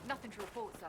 Nothing to report, sir.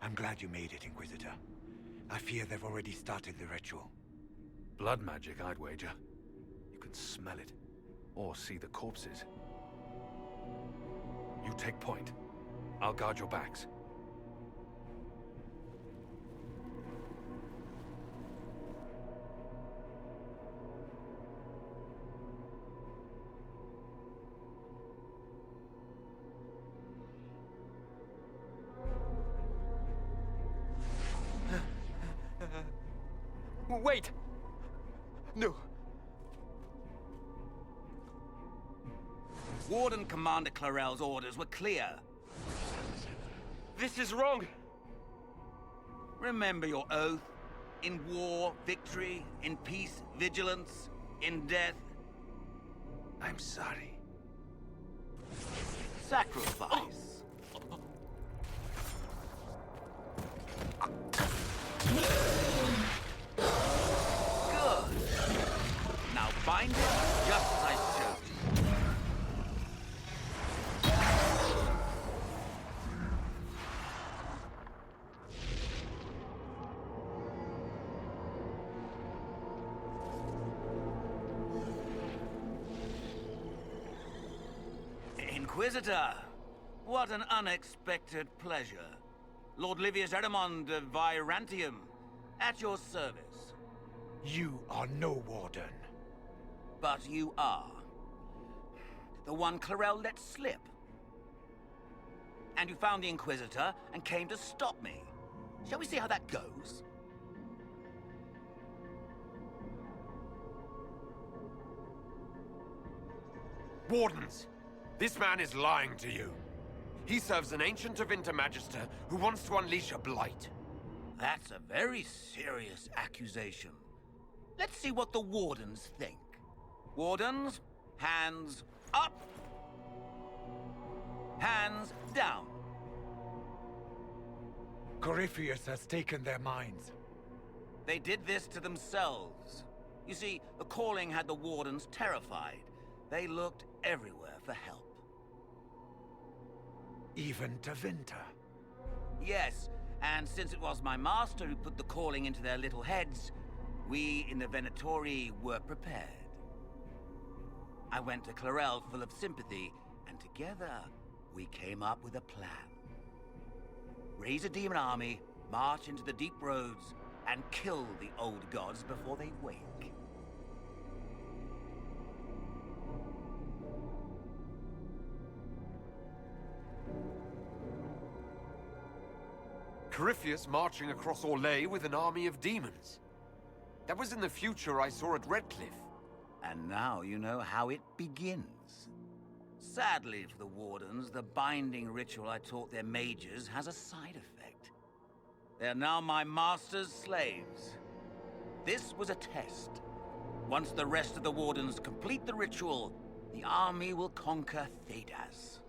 I'm glad you made it, Inquisitor. I fear they've already started the ritual. Blood magic, I'd wager. You can smell it, or see the corpses. You take point. I'll guard your backs. Wait! No. Warden Commander Clarel's orders were clear. This is wrong! Remember your oath. In war, victory. In peace, vigilance. In death... I'm sorry. Sacrifice. Good. Now bind it just as I showed you. Inquisitor, what an unexpected pleasure. Lord Livius Erimond of Virantium, at your service. You are no warden. But you are. The one Clarel let slip. And you found the Inquisitor and came to stop me. Shall we see how that goes? Wardens! This man is lying to you. He serves an ancient of Intermagister who wants to unleash a blight. That's a very serious accusation. Let's see what the Wardens think. Wardens, hands up. Hands down. Corypheus has taken their minds. They did this to themselves. You see, the calling had the Wardens terrified. They looked everywhere for help. Even to Vinter. Yes, and since it was my master who put the calling into their little heads, we in the Venatori were prepared. I went to Clarel full of sympathy, and together we came up with a plan. Raise a demon army, march into the deep roads, and kill the old gods before they wake. Corypheus marching across Orlais with an army of demons. That was in the future I saw at Redcliffe. And now you know how it begins. Sadly for the Wardens, the binding ritual I taught their mages has a side effect. They're now my master's slaves. This was a test. Once the rest of the Wardens complete the ritual, the army will conquer Thedas.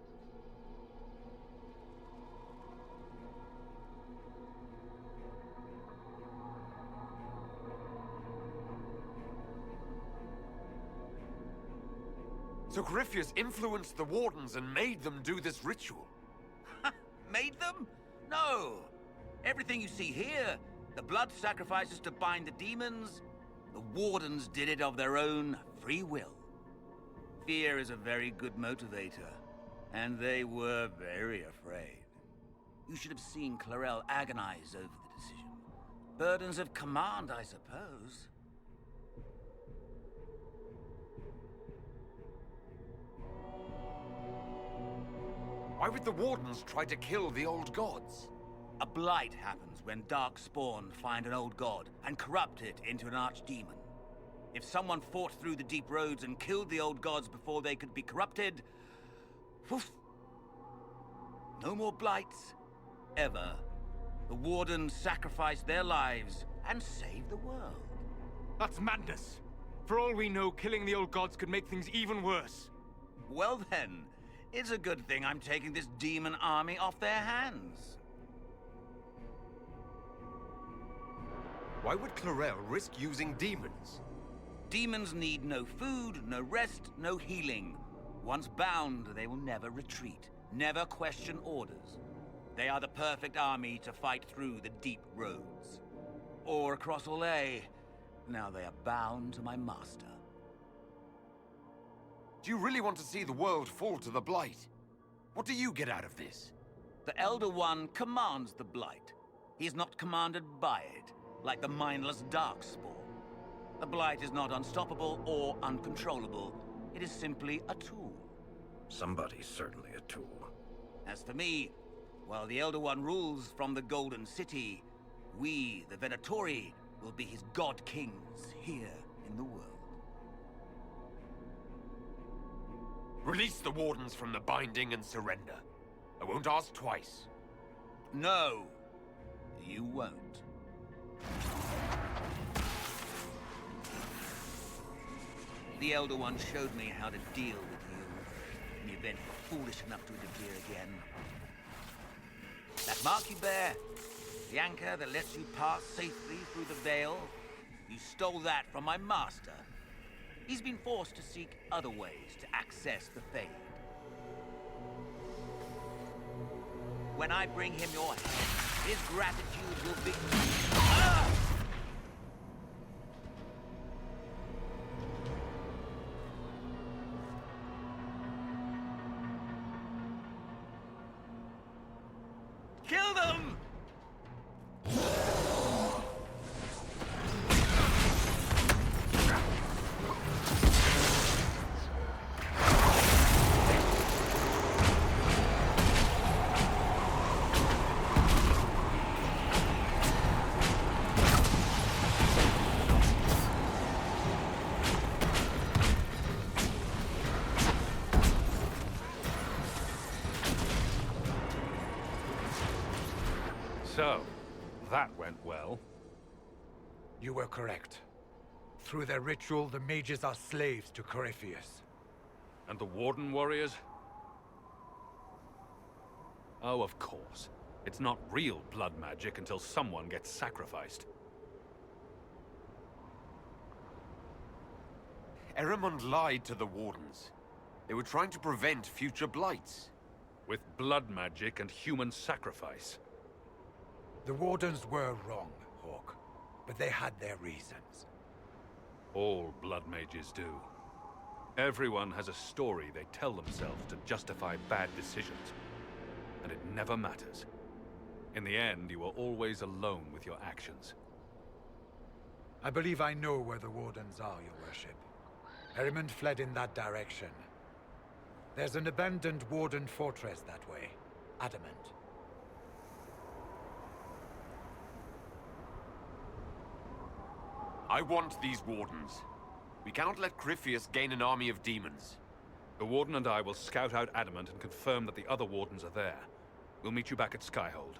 So Corypheus influenced the Wardens and made them do this ritual. Made them? No. Everything you see here, the blood sacrifices to bind the demons, the Wardens did it of their own free will. Fear is a very good motivator, and they were very afraid. You should have seen Clarel agonize over the decision. Burdens of command, I suppose. Why would the Wardens try to kill the old gods? A blight happens when dark spawn find an old god and corrupt it into an archdemon. If someone fought through the deep roads and killed the old gods before they could be corrupted, woof, no more blights, ever. The Wardens sacrificed their lives and saved the world. That's madness. For all we know, killing the old gods could make things even worse. Well then, it's a good thing I'm taking this demon army off their hands. Why would Clarel risk using demons? Demons need no food, no rest, no healing. Once bound, they will never retreat, never question orders. They are the perfect army to fight through the deep roads. Or across Orlais. Now they are bound to my master. Do you really want to see the world fall to the Blight? What do you get out of this? The Elder One commands the Blight. He is not commanded by it, like the mindless Darkspawn. The Blight is not unstoppable or uncontrollable. It is simply a tool. Somebody's certainly a tool. As for me, while the Elder One rules from the Golden City, we, the Venatori, will be his god kings here in the world. Release the Wardens from the binding and surrender. I won't ask twice. No, you won't. The Elder One showed me how to deal with you in the event you're foolish enough to interfere again. That mark you bear, the anchor that lets you pass safely through the veil, you stole that from my master. He's been forced to seek other ways to access the Fade. When I bring him your head, his gratitude will be... Ah! Kill them! So, that went well. You were correct. Through their ritual, the mages are slaves to Corypheus. And the Warden warriors? Oh, of course. It's not real blood magic until someone gets sacrificed. Eramond lied to the Wardens. They were trying to prevent future blights. With blood magic and human sacrifice. The Wardens were wrong, Hawk, but they had their reasons. All blood mages do. Everyone has a story they tell themselves to justify bad decisions. And it never matters. In the end, you are always alone with your actions. I believe I know where the Wardens are, Your Worship. Erimund fled in that direction. There's an abandoned Warden fortress that way. Adamant. I want these Wardens. We cannot let Corypheus gain an army of demons. The Warden and I will scout out Adamant and confirm that the other Wardens are there. We'll meet you back at Skyhold.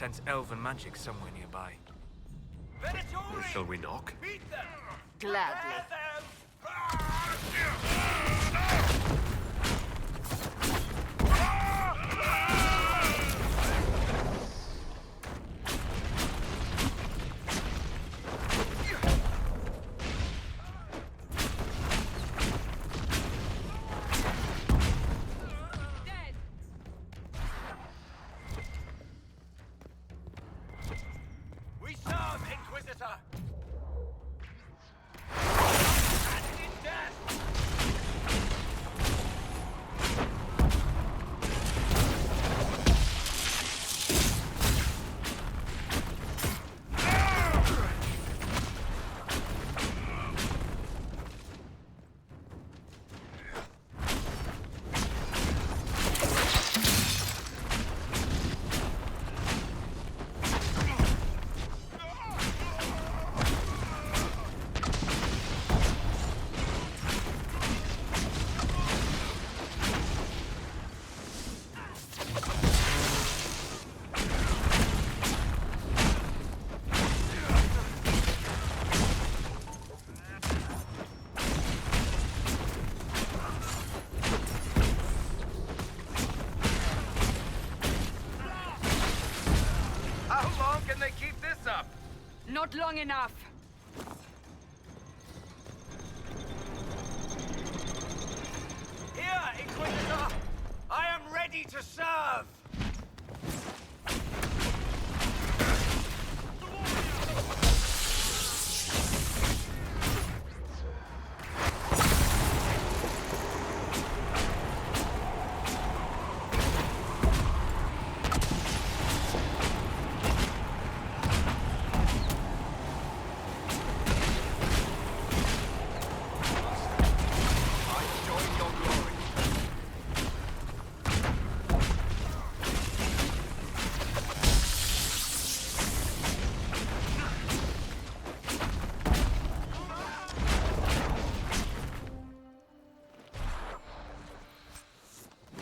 sense elven magic somewhere nearby. Shall we knock? Gladly. We serve, Inquisitor! How long can they keep this up? Not long enough. Here, Inquisitor! I am ready to serve!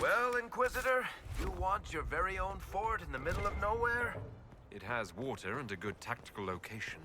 Well, Inquisitor, you want your very own fort in the middle of nowhere? It has water and a good tactical location.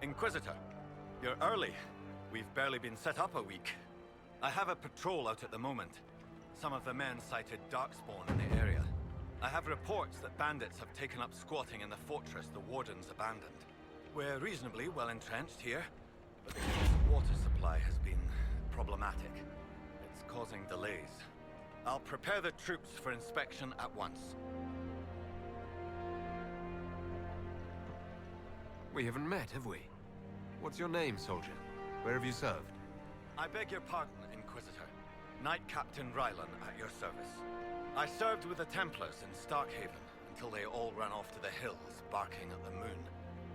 Inquisitor, you're early. We've barely been set up a week. I have a patrol out at the moment. Some of the men cited darkspawn in the area. I have reports that bandits have taken up squatting in the fortress the Wardens abandoned. We're reasonably well entrenched here, but the king's water supply has been problematic. It's causing delays. I'll prepare the troops for inspection at once. We haven't met, have we? What's your name, soldier? Where have you served? I beg your pardon, Inquisitor. Knight Captain Rylan at your service. I served with the Templars in Starkhaven until they all ran off to the hills, barking at the moon.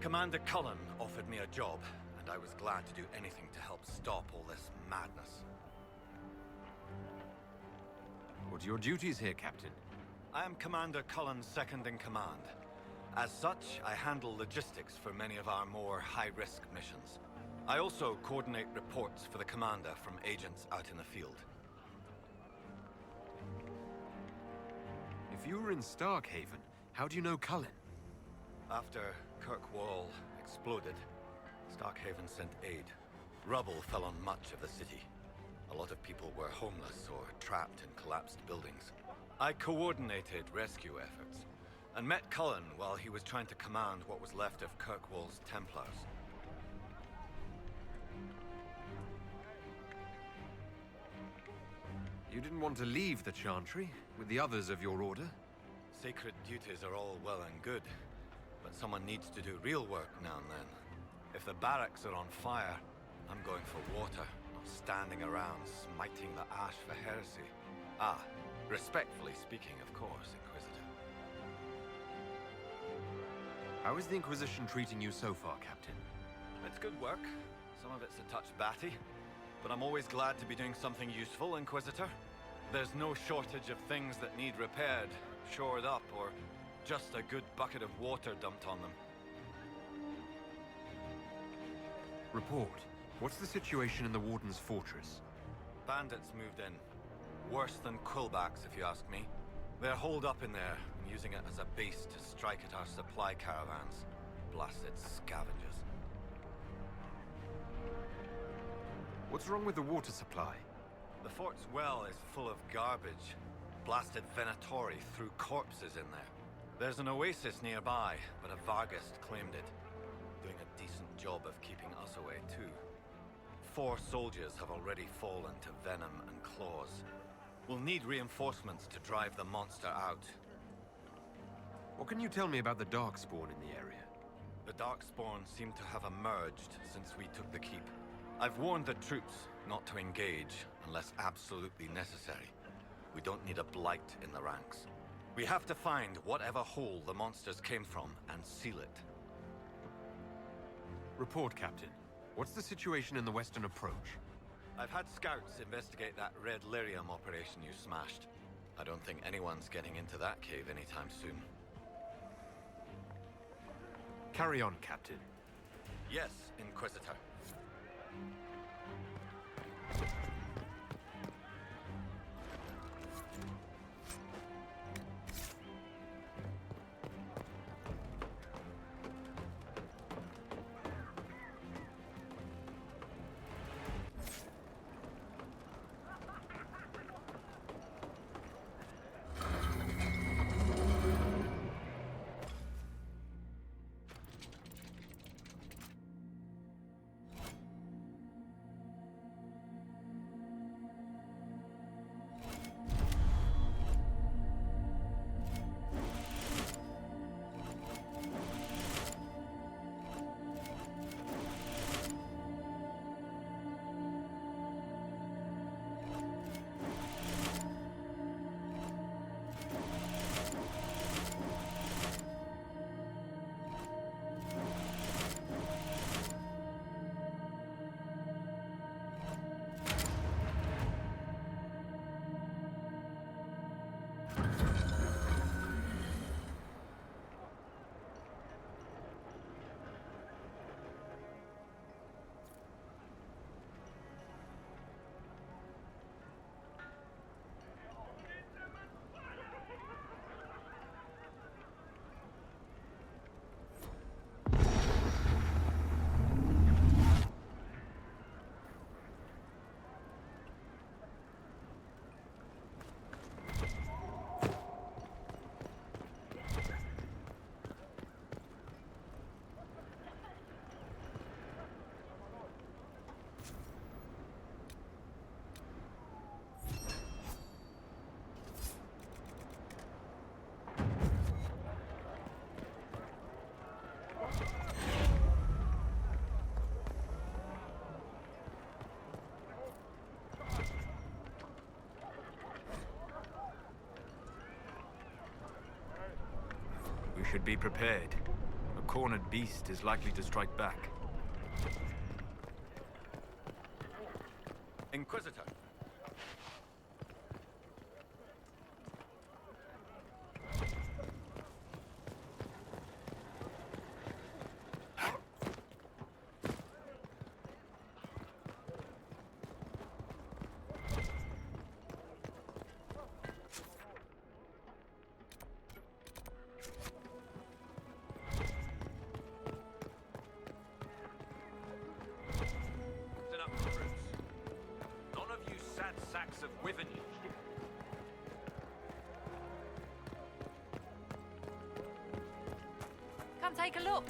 Commander Cullen offered me a job, and I was glad to do anything to help stop all this madness. What are your duties here, Captain? I am Commander Cullen's second-in-command. As such, I handle logistics for many of our more high-risk missions. I also coordinate reports for the Commander from agents out in the field. If you were in Starkhaven, how do you know Cullen? After Kirkwall exploded, Starkhaven sent aid. Rubble fell on much of the city. A lot of people were homeless or trapped in collapsed buildings. I coordinated rescue efforts, and met Cullen while he was trying to command what was left of Kirkwall's Templars. You didn't want to leave the Chantry with the others of your order? Sacred duties are all well and good, but someone needs to do real work now and then. If the barracks are on fire, I'm going for water, not standing around smiting the ash for heresy. Ah, respectfully speaking, of course, Inquisitor. How is the Inquisition treating you so far, Captain? It's good work. Some of it's a touch batty, but I'm always glad to be doing something useful, Inquisitor. There's no shortage of things that need repaired, shored up, or just a good bucket of water dumped on them. Report. What's the situation in the Warden's fortress? Bandits moved in. Worse than quillbacks, if you ask me. They're holed up in there, and using it as a base to strike at our supply caravans. Blasted scavengers. What's wrong with the water supply? The fort's well is full of garbage. Blasted Venatori threw corpses in there. There's an oasis nearby, but a Vargast claimed it. Doing a decent job of keeping us away, too. 4 soldiers have already fallen to venom and claws. We'll need reinforcements to drive the monster out. What can you tell me about the Darkspawn in the area? The Darkspawn seem to have emerged since we took the keep. I've warned the troops not to engage unless absolutely necessary. We don't need a blight in the ranks. We have to find whatever hole the monsters came from and seal it. Report, Captain. What's the situation in the western approach? I've had scouts investigate that Red Lyrium operation you smashed. I don't think anyone's getting into that cave anytime soon. Carry on, Captain. Yes, Inquisitor. We should be prepared. A cornered beast is likely to strike back. Inquisitor. Listen up, troops. None of you sad sacks of Wyvern. Come take a look.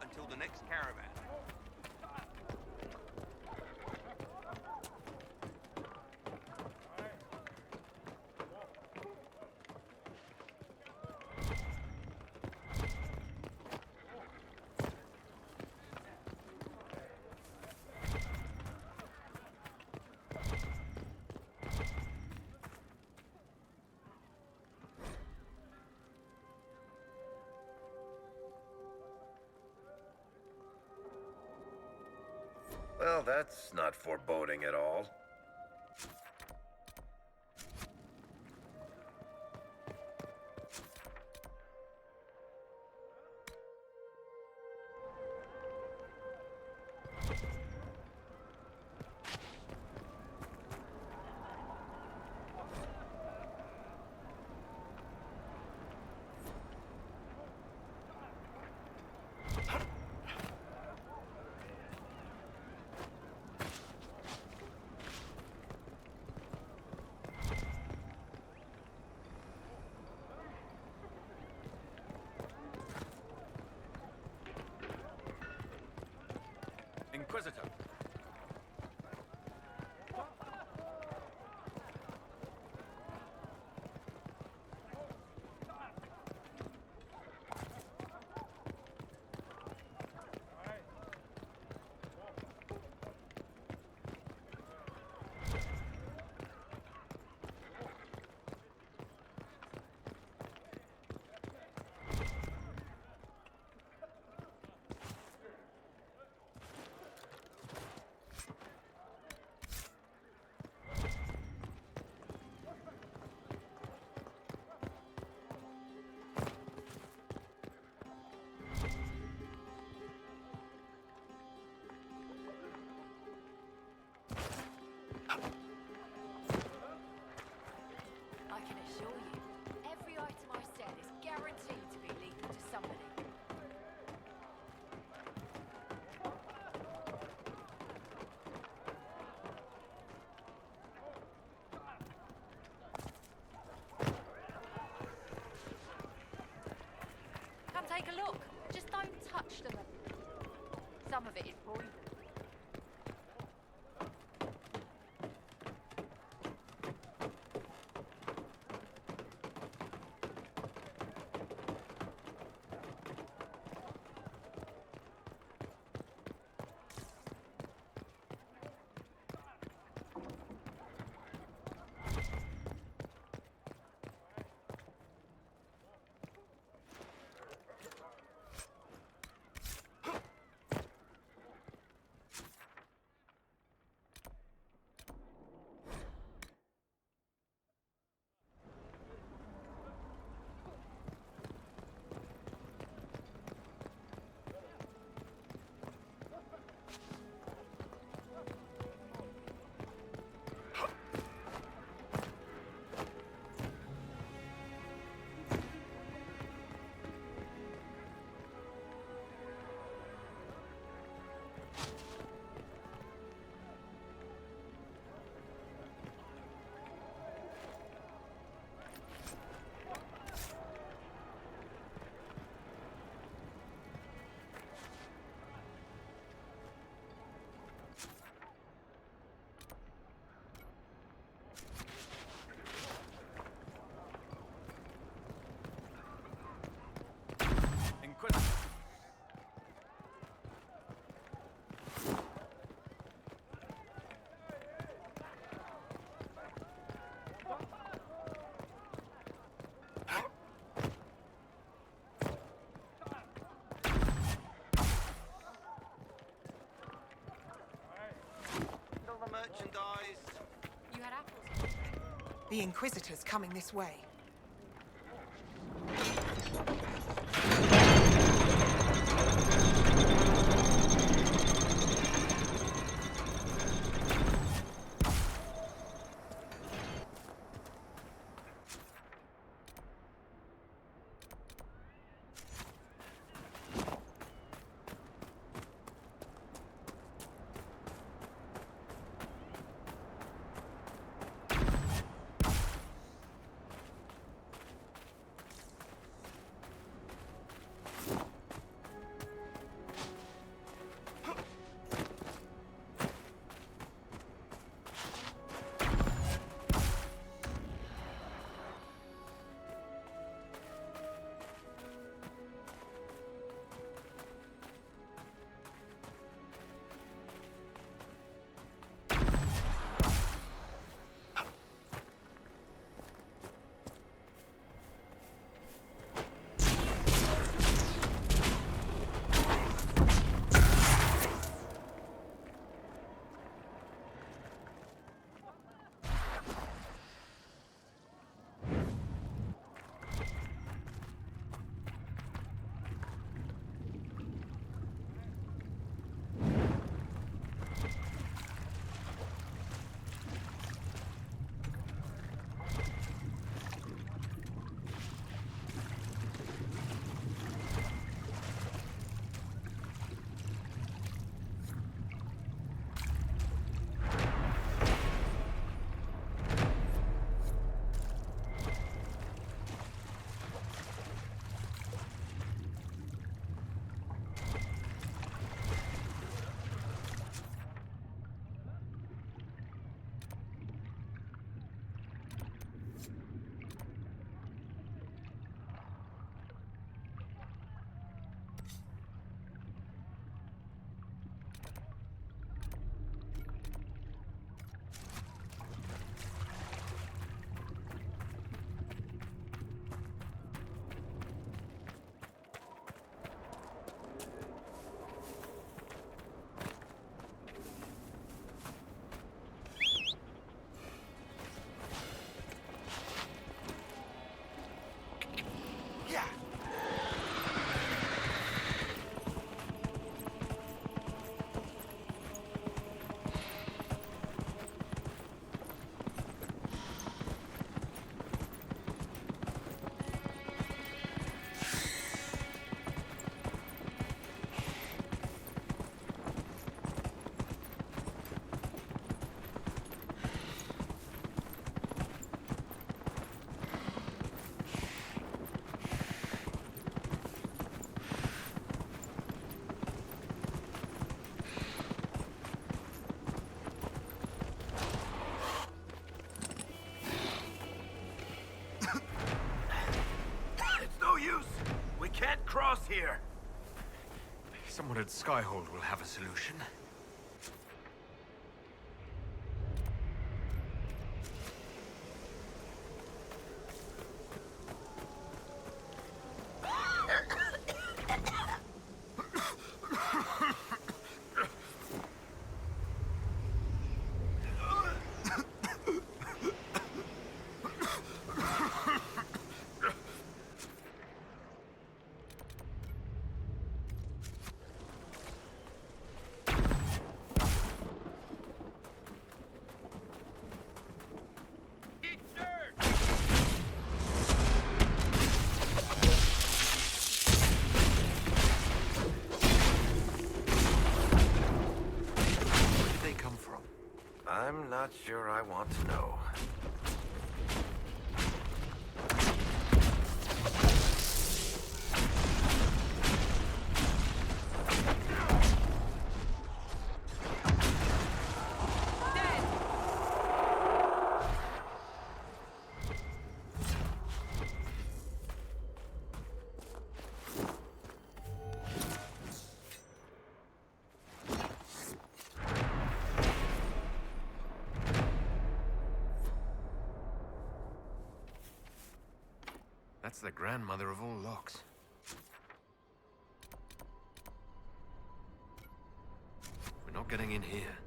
until the next caravan. Well, that's not foreboding at all. Inquisitor. I can assure you, every item I sell is guaranteed to be lethal to somebody. Come take a look. Just don't touch them. Some of it is poison. Inquisitor. All the merchandise. You had apples. The Inquisitor's coming this way. here? Someone at Skyhold will have a solution. I'm not sure I want to know. That's the grandmother of all locks. We're not getting in here.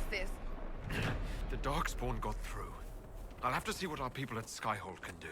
This. The Darkspawn got through. I'll have to see what our people at Skyhold can do.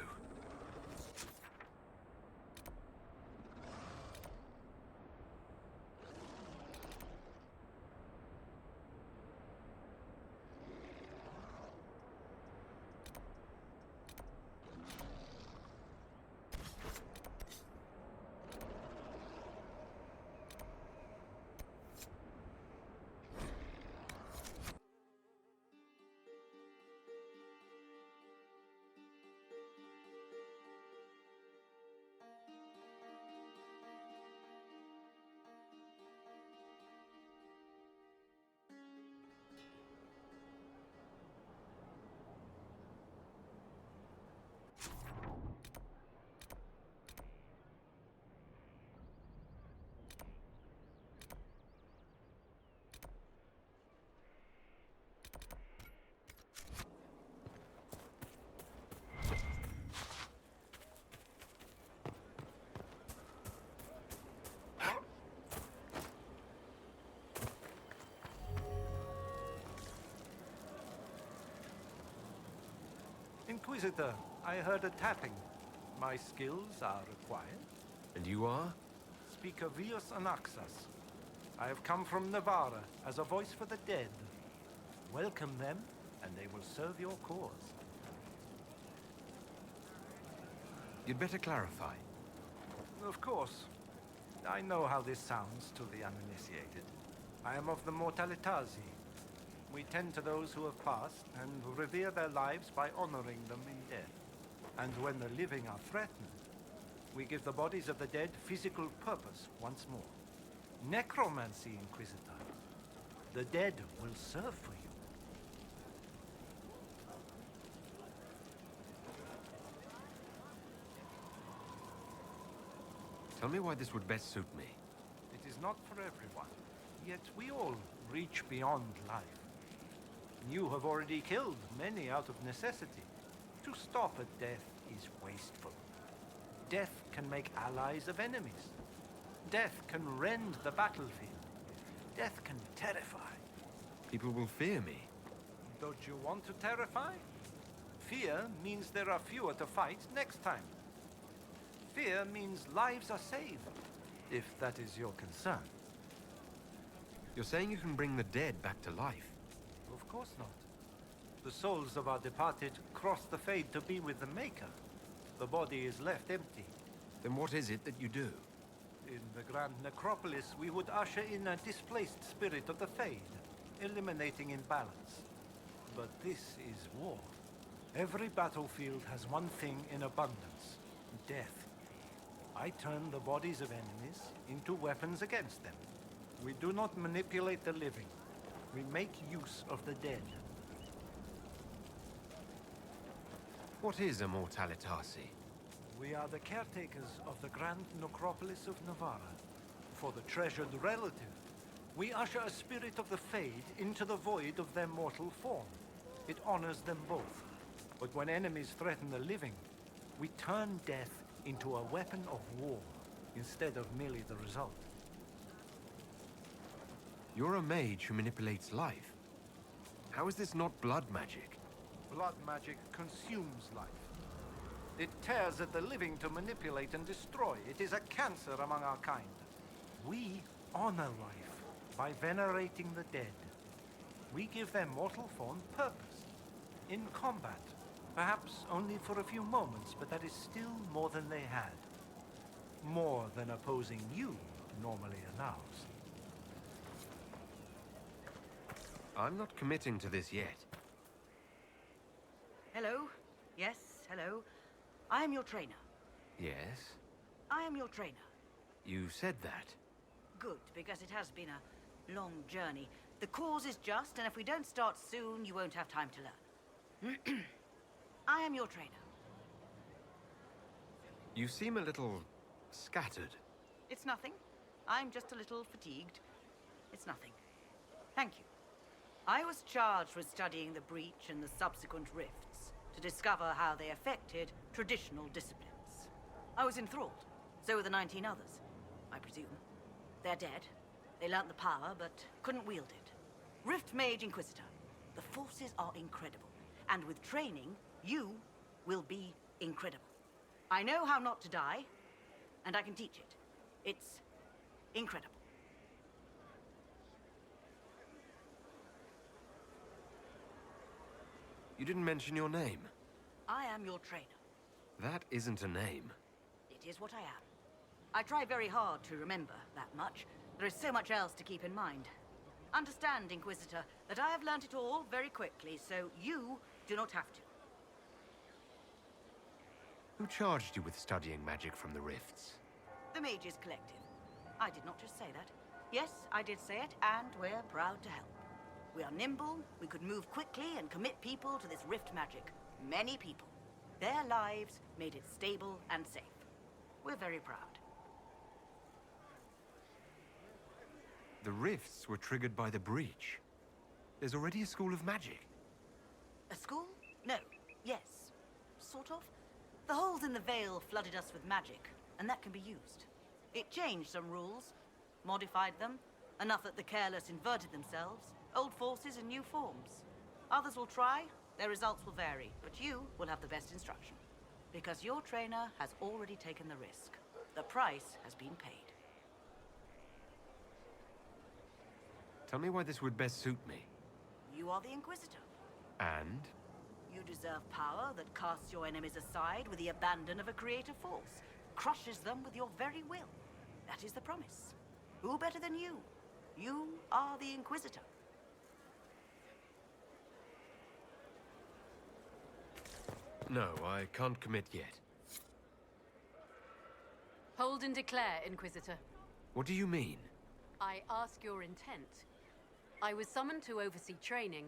Inquisitor, I heard a tapping. My skills are required. And you are? Speaker Vius Anaxas. I have come from Navarra as a voice for the dead. Welcome them, and they will serve your cause. You'd better clarify. Of course. I know how this sounds to the uninitiated. I am of the Mortalitazi. We tend to those who have passed and revere their lives by honoring them in death. And when the living are threatened, we give the bodies of the dead physical purpose once more. Necromancy, Inquisitor. The dead will serve for you. Tell me why this would best suit me. It is not for everyone, yet we all reach beyond life. You have already killed many out of necessity. To stop at death is wasteful. Death can make allies of enemies. Death can rend the battlefield. Death can terrify. People will fear me. Don't you want to terrify? Fear means there are fewer to fight next time. Fear means lives are saved, if that is your concern. You're saying you can bring the dead back to life? Of course not. The souls of our departed cross the Fade to be with the Maker. The body is left empty. Then what is it that you do? In the Grand Necropolis, we would usher in a displaced spirit of the Fade, eliminating imbalance. But this is war. Every battlefield has one thing in abundance: death. I turn the bodies of enemies into weapons against them. We do not manipulate the living. We make use of the dead. What is immortalitasi? We are the caretakers of the Grand Necropolis of Navarra. For the treasured relative, we usher a spirit of the Fade into the void of their mortal form. It honors them both. But when enemies threaten the living, we turn death into a weapon of war, instead of merely the result. You're a mage who manipulates life. How is this not blood magic? Blood magic consumes life. It tears at the living to manipulate and destroy. It is a cancer among our kind. We honor life by venerating the dead. We give their mortal form purpose. In combat, perhaps only for a few moments, but that is still more than they had. More than opposing you normally allows. I'm not committing to this yet. Hello? Yes, hello. I am your trainer. Yes? I am your trainer. You said that. Good, because it has been a long journey. The cause is just, and if we don't start soon, you won't have time to learn. I am your trainer. You seem a little scattered. It's nothing. I'm just a little fatigued. It's nothing. Thank you. I was charged with studying the breach and the subsequent rifts to discover how they affected traditional disciplines. I was enthralled. So were the 19 others, I presume. They're dead. They learnt the power, but couldn't wield it. Rift Mage Inquisitor. The forces are incredible. And with training, you will be incredible. I know how not to die, and I can teach it. It's incredible. You didn't mention your name. I am your trainer. That isn't a name. It is what I am. I try very hard to remember that much. There is so much else to keep in mind. Understand, Inquisitor, that I have learnt it all very quickly, so you do not have to. Who charged you with studying magic from the rifts? The Mages Collective. I did not just say that. Yes, I did say it, and we're proud to help. We are nimble, we could move quickly and commit people to this rift magic. Many people. Their lives made it stable and safe. We're very proud. The rifts were triggered by the breach. There's already a school of magic. A school? No. Yes. Sort of. The holes in the veil flooded us with magic, and that can be used. It changed some rules, modified them, enough that the careless inverted themselves, old forces in new forms. Others will try, their results will vary, but you will have the best instruction. Because your trainer has already taken the risk. The price has been paid. Tell me why this would best suit me. You are the Inquisitor. And? You deserve power that casts your enemies aside with the abandon of a creative force, crushes them with your very will. That is the promise. Who better than you? You are the Inquisitor. No, I can't commit yet. Hold and declare, Inquisitor. What do you mean? I ask your intent. I was summoned to oversee training,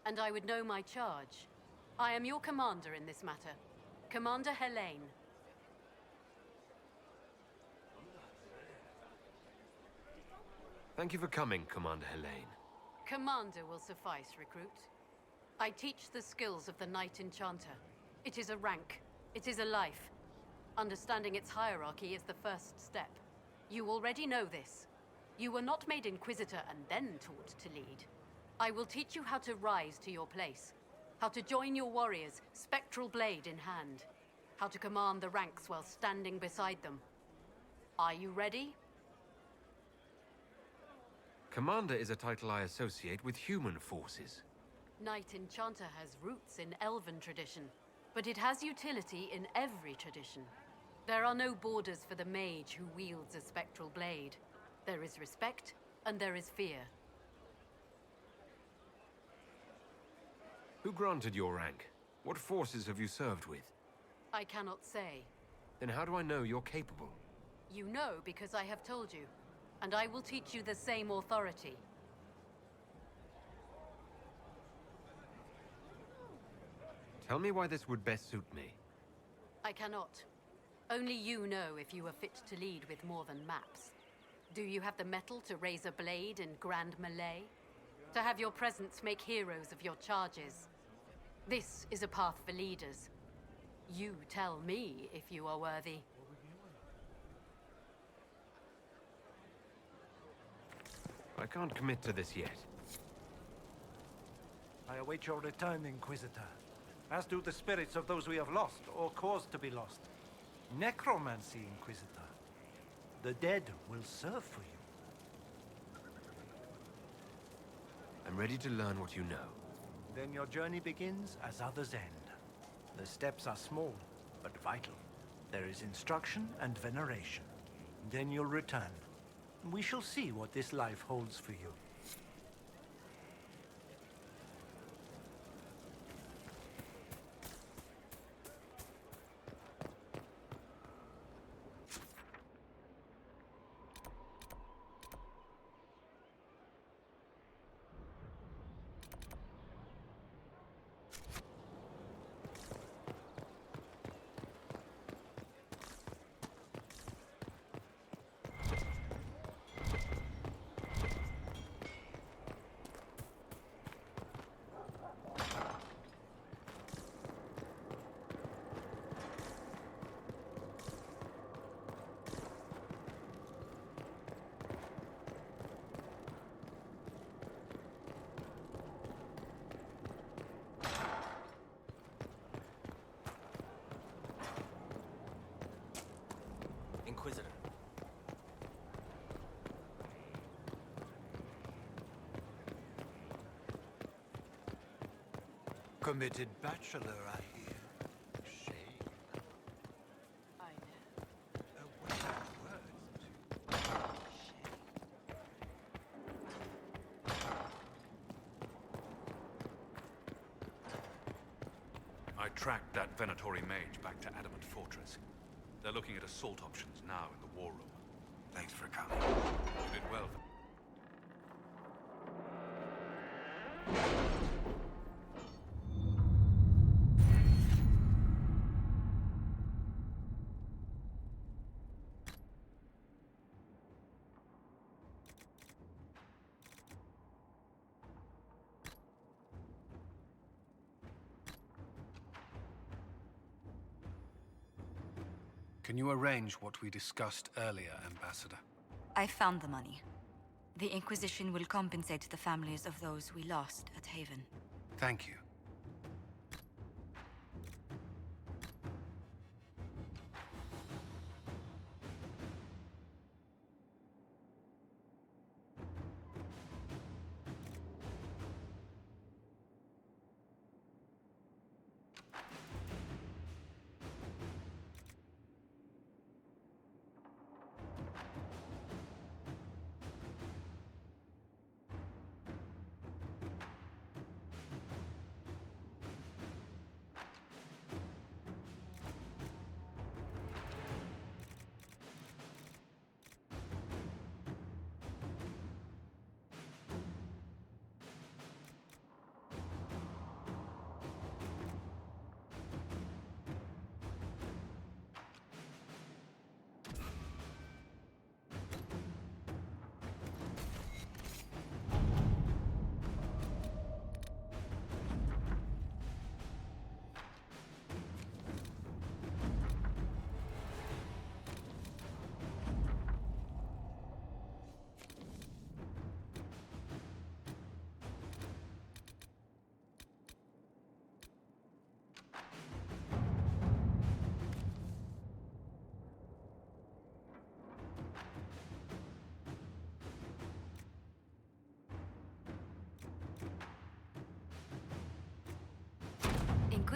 and I would know my charge. I am your commander in this matter. Commander Helene. Thank you for coming, Commander Helene. Commander will suffice, recruit. I teach the skills of the Knight Enchanter. It is a rank. It is a life. Understanding its hierarchy is the first step. You already know this. You were not made Inquisitor and then taught to lead. I will teach you how to rise to your place. How to join your warriors, spectral blade in hand. How to command the ranks while standing beside them. Are you ready? Commander is a title I associate with human forces. Knight Enchanter has roots in Elven tradition, but it has utility in every tradition. There are no borders for the mage who wields a spectral blade. There is respect, and there is fear. Who granted your rank? What forces have you served with? I cannot say. Then how do I know you're capable? You know because I have told you, and I will teach you the same authority. Tell me why this would best suit me. I cannot. Only you know if you are fit to lead with more than maps. Do you have the mettle to raise a blade in grand melee? To have your presence make heroes of your charges? This is a path for leaders. You tell me if you are worthy. I can't commit to this yet. I await your return, Inquisitor. As do the spirits of those we have lost, or caused to be lost. Necromancy, Inquisitor. The dead will serve for you. I'm ready to learn what you know. Then your journey begins as others end. The steps are small, but vital. There is instruction and veneration. Then you'll return. We shall see what this life holds for you. Inquisitor. Committed bachelor, I hear. Shame. I know. A way of words. I tracked that Venatori mage back to Adamant Fortress. They're looking at assault options now in the war room. Thanks for coming. You did well. Can you arrange what we discussed earlier, Ambassador? I found the money. The Inquisition will compensate the families of those we lost at Haven. Thank you.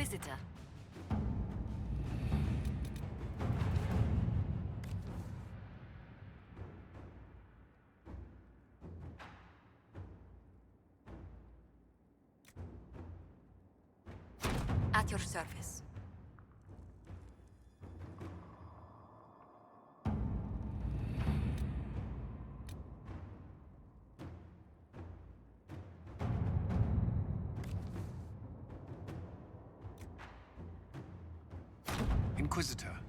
Inquisitor. At your service. Inquisitor.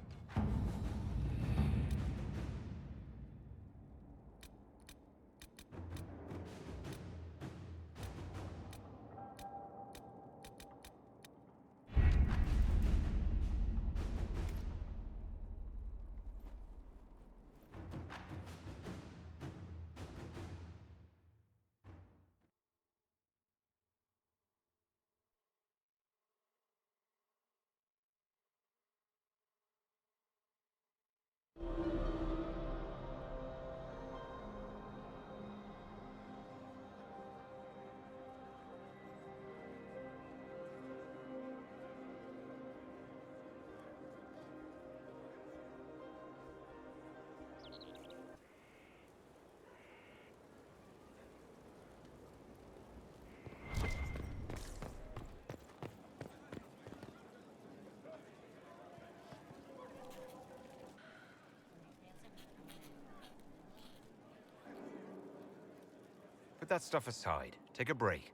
Put that stuff aside. Take a break.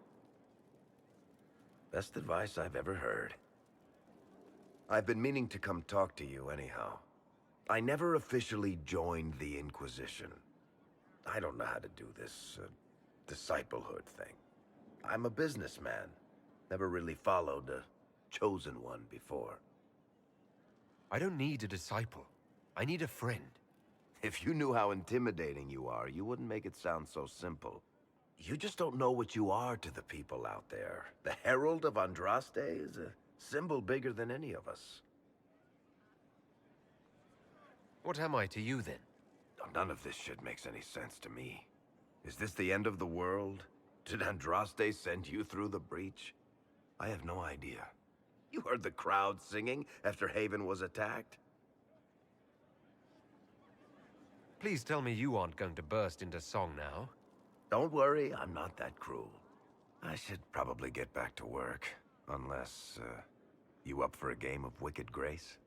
Best advice I've ever heard. I've been meaning to come talk to you anyhow. I never officially joined the Inquisition. I don't know how to do this, disciplehood thing. I'm a businessman. Never really followed a chosen one before. I don't need a disciple. I need a friend. If you knew how intimidating you are, you wouldn't make it sound so simple. You just don't know what you are to the people out there. The Herald of Andraste is a symbol bigger than any of us. What am I to you, then? None of this shit makes any sense to me. Is this the end of the world? Did Andraste send you through the breach? I have no idea. You heard the crowd singing after Haven was attacked? Please tell me you aren't going to burst into song now. Don't worry, I'm not that cruel. I should probably get back to work. Unless, you up for a game of Wicked Grace?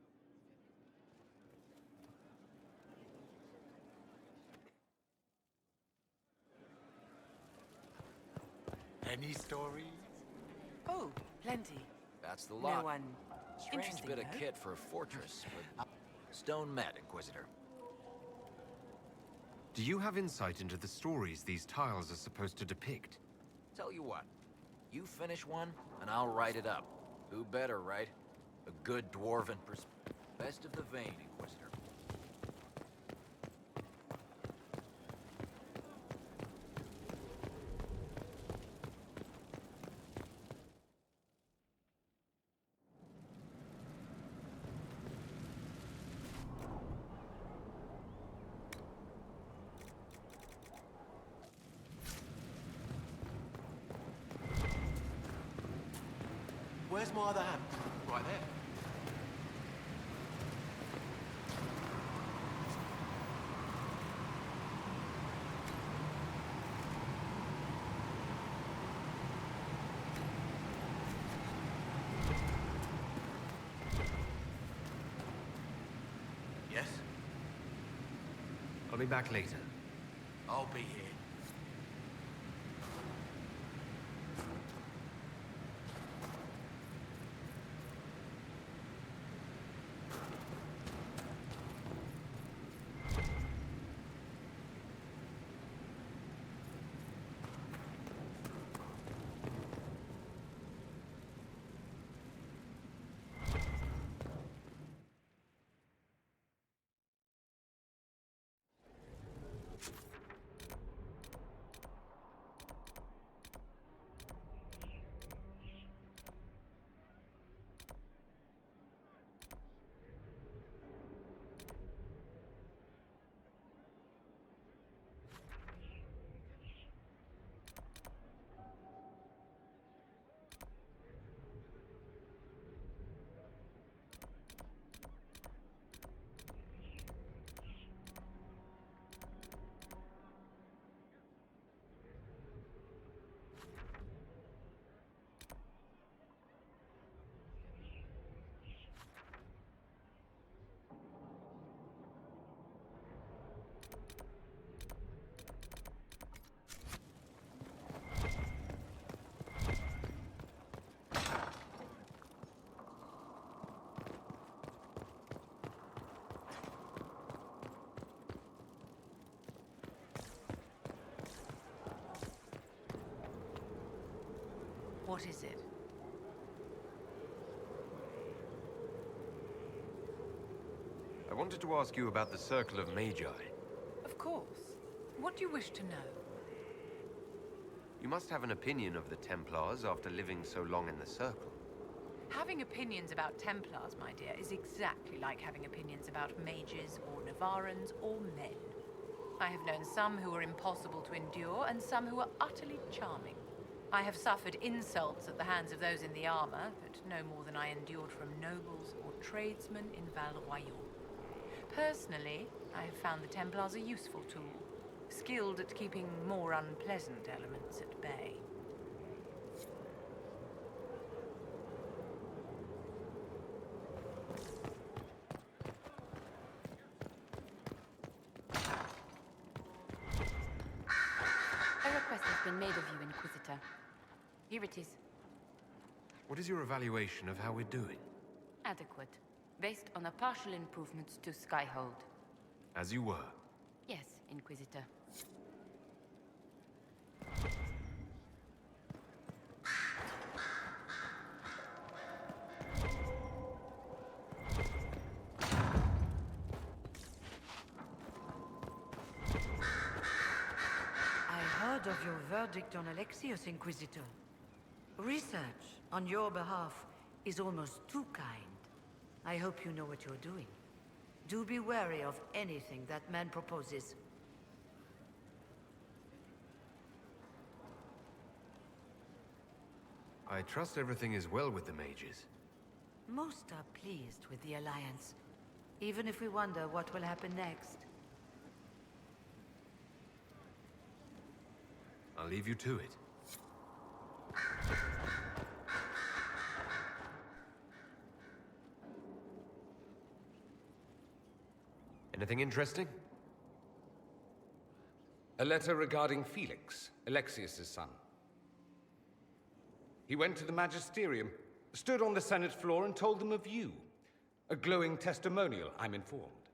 Any stories? Oh, plenty. That's the lot. No one Strange interesting, bit of though. kit for a fortress, but stone met, Inquisitor. Do you have insight into the stories these tiles are supposed to depict? Tell you what, you finish one, and I'll write it up. Who better, right? A good dwarven best of the vein, Inquisitor. Where's my other hand? Right there. Yes? I'll be back later. I'll be here. What is it? I wanted to ask you about the Circle of Magi. Of course. What do you wish to know? You must have an opinion of the Templars after living so long in the Circle. Having opinions about Templars, my dear, is exactly like having opinions about mages or Navarrans or men. I have known some who were impossible to endure and some who were utterly charming. I have suffered insults at the hands of those in the armor, but no more than I endured from nobles or tradesmen in Val Royal. Personally, I have found the Templars a useful tool, skilled at keeping more unpleasant elements at bay. A request has been made of you, Inquisitor. Here it is. What is your evaluation of how we're doing? Adequate. Based on the partial improvements to Skyhold. As you were. Yes, Inquisitor. I heard of your verdict on Alexius, Inquisitor. Research on your behalf is almost too kind. I hope you know what you're doing. Do be wary of anything that man proposes. I trust everything is well with the mages. Most are pleased with the Alliance, even if we wonder what will happen next. I'll leave you to it. Anything interesting? A letter regarding Felix, Alexius's son. He went to the Magisterium, stood on the Senate floor and told them of you. A glowing testimonial, I'm informed.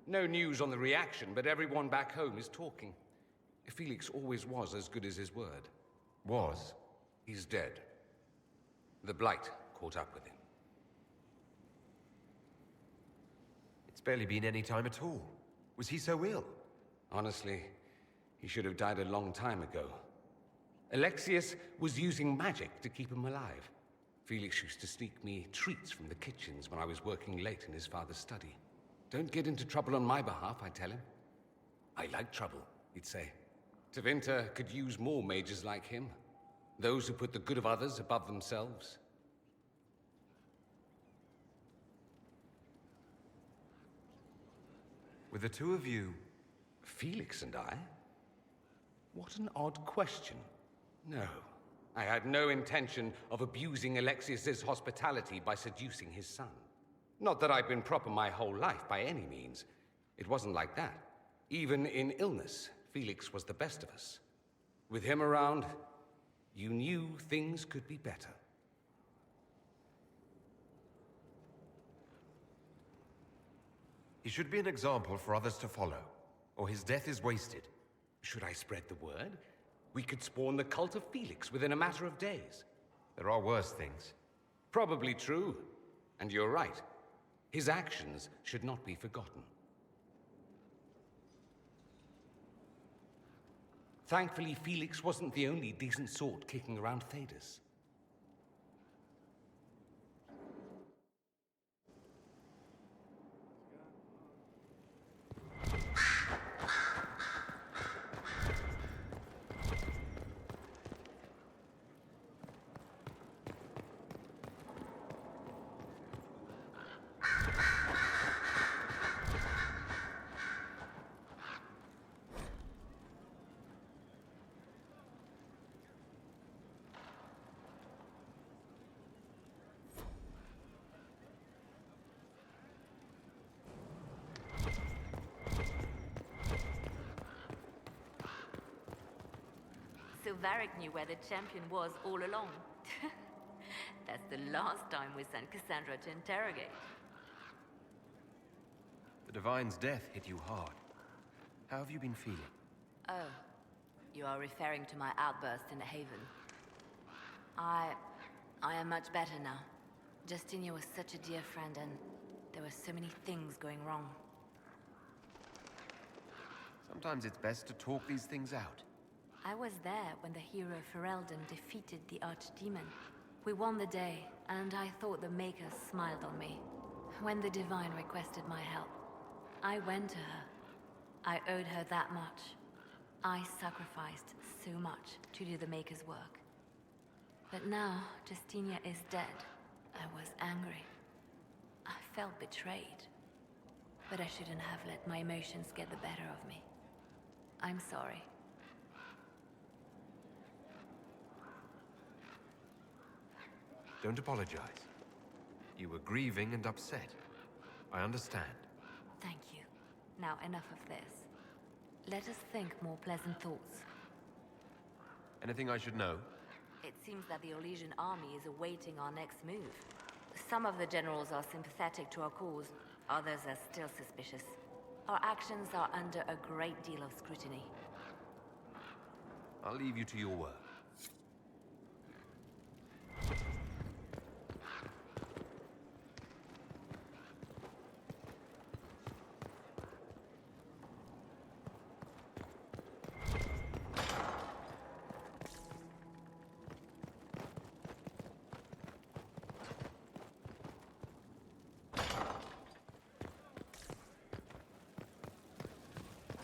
No news on the reaction, but everyone back home is talking. Felix always was as good as his word. Was? He's dead. The Blight caught up with him. It's barely been any time at all. Was he so ill? Honestly, he should have died a long time ago. Alexius was using magic to keep him alive. Felix used to sneak me treats from the kitchens when I was working late in his father's study. Don't get into trouble on my behalf, I tell him. I like trouble, he'd say. Tevinter could use more mages like him. Those who put the good of others above themselves. With the two of you... Felix and I? What an odd question. No, I had no intention of abusing Alexius's hospitality by seducing his son. Not that I've been proper my whole life, by any means. It wasn't like that. Even in illness, Felix was the best of us. With him around, you knew things could be better. He should be an example for others to follow, or his death is wasted. Should I spread the word? We could spawn the cult of Felix within a matter of days. There are worse things. Probably true. And you're right. His actions should not be forgotten. Thankfully, Felix wasn't the only decent sort kicking around Thedas. So Varric knew where the champion was all along. That's the last time we sent Cassandra to interrogate. The Divine's death hit you hard. How have you been feeling? Oh, you are referring to my outburst in the Haven. I am much better now. Justinia was such a dear friend, and there were so many things going wrong. Sometimes it's best to talk these things out. I was there when the hero Ferelden defeated the Archdemon. We won the day, and I thought the Maker smiled on me. When the Divine requested my help, I went to her. I owed her that much. I sacrificed so much to do the Maker's work. But now, Justinia is dead. I was angry. I felt betrayed. But I shouldn't have let my emotions get the better of me. I'm sorry. Don't apologize. You were grieving and upset. I understand. Thank you. Now enough of this. Let us think more pleasant thoughts. Anything I should know? It seems that the Orlesian army is awaiting our next move. Some of the generals are sympathetic to our cause, others are still suspicious. Our actions are under a great deal of scrutiny. I'll leave you to your work.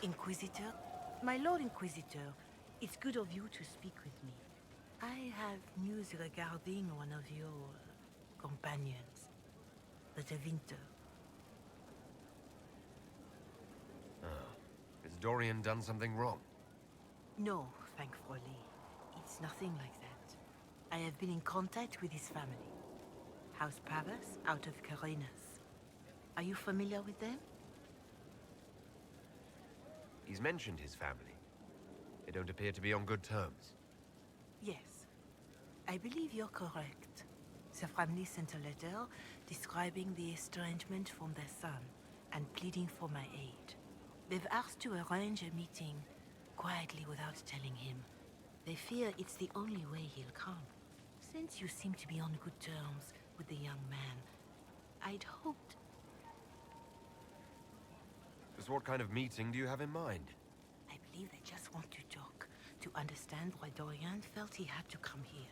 Inquisitor? My Lord Inquisitor, it's good of you to speak with me. I have news regarding one of your companions, the Tevinter. Has Dorian done something wrong? No, thankfully. It's nothing like that. I have been in contact with his family. House Pavas out of Carenas. Are you familiar with them? He's mentioned his family. They don't appear to be on good terms. Yes. I believe you're correct. The family sent a letter describing the estrangement from their son and pleading for my aid. They've asked to arrange a meeting quietly without telling him. They fear it's the only way he'll come. Since you seem to be on good terms with the young man, I'd hoped... Just what kind of meeting do you have in mind? I believe they just want to talk, to understand why Dorian felt he had to come here.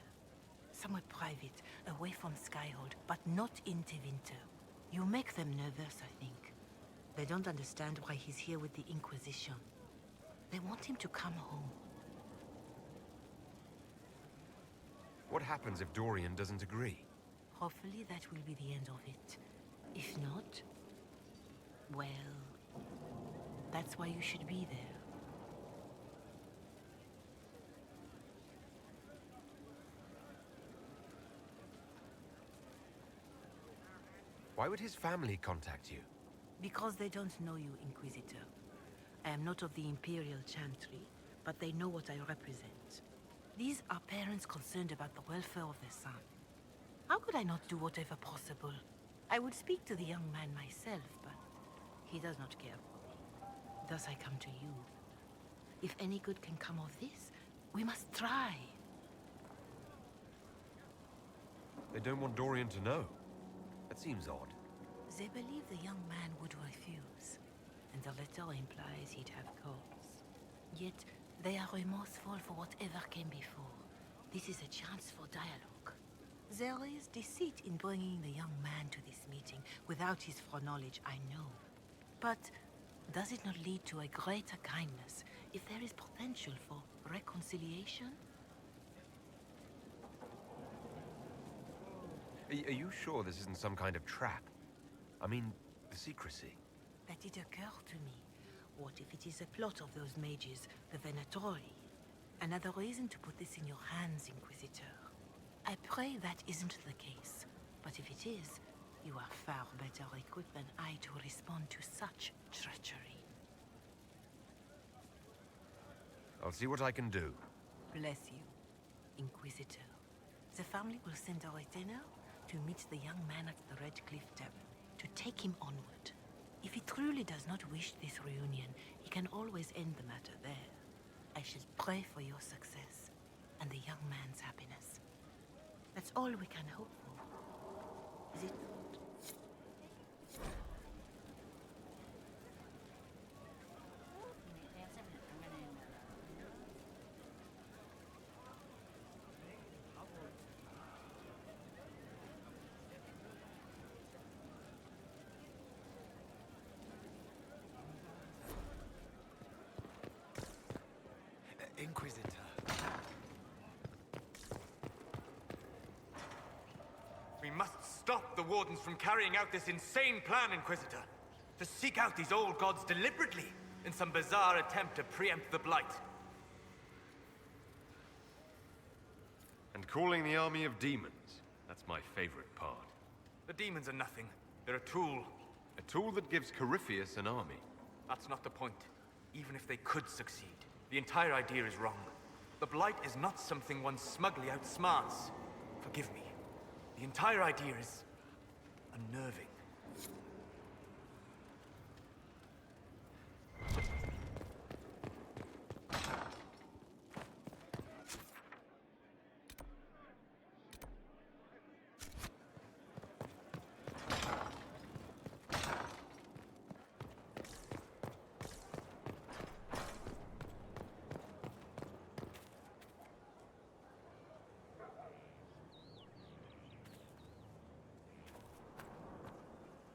Somewhere private, away from Skyhold, but not in Tevinter. You make them nervous, I think. They don't understand why he's here with the Inquisition. They want him to come home. What happens if Dorian doesn't agree? Hopefully that will be the end of it. If not, well, that's why you should be there. Why would his family contact you? Because they don't know you, Inquisitor. I am not of the Imperial Chantry, but they know what I represent. These are parents concerned about the welfare of their son. How could I not do whatever possible? I would speak to the young man myself, but he does not care for me. Thus I come to you. If any good can come of this, we must try. They don't want Dorian to know. That seems odd. They believe the young man would refuse, and the letter implies he'd have cause. Yet, they are remorseful for whatever came before. This is a chance for dialogue. There is deceit in bringing the young man to this meeting without his foreknowledge, I know. But does it not lead to a greater kindness if there is potential for reconciliation? Are you sure this isn't some kind of trap? I mean, the secrecy. That did occur to me. What if it is a plot of those mages, the Venatori? Another reason to put this in your hands, Inquisitor. I pray that isn't the case. But if it is, you are far better equipped than I to respond to such treachery. I'll see what I can do. Bless you, Inquisitor. The family will send a retainer to meet the young man at the Red Cliff Tavern, to take him onward. If he truly does not wish this reunion, he can always end the matter there. I shall pray for your success, and the young man's happiness. That's all we can hope for. Is it? Inquisitor. We must stop the Wardens from carrying out this insane plan, Inquisitor. To seek out these old gods deliberately in some bizarre attempt to preempt the Blight. And calling the army of demons. That's my favorite part. The demons are nothing. They're a tool. A tool that gives Corypheus an army. That's not the point. Even if they could succeed, the entire idea is wrong. The Blight is not something one smugly outsmarts. Forgive me. The entire idea is unnerving.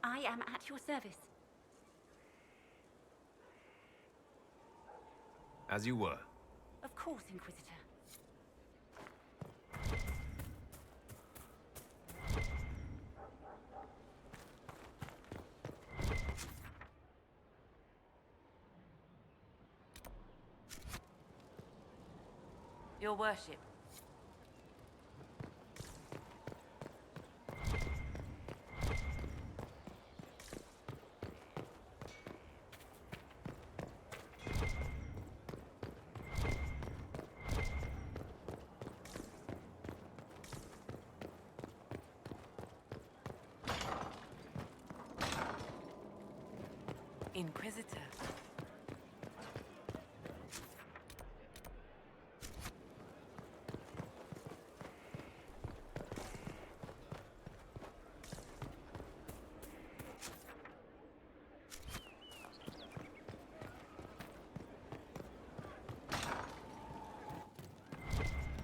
I am at your service. As you were. Of course, Inquisitor. Your worship. Inquisitor.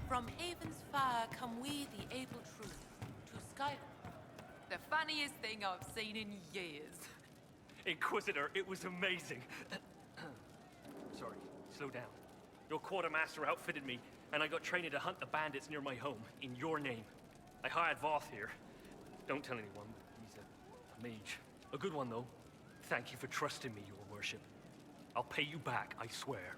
From Haven's fire come we, the able true, to Skyrim. The funniest thing I've seen in years. Inquisitor, it was amazing. Sorry, slow down. Your quartermaster outfitted me, and I got trained to hunt the bandits near my home, in your name. I hired Voth here. Don't tell anyone, he's a mage. A good one, though. Thank you for trusting me, your worship. I'll pay you back, I swear.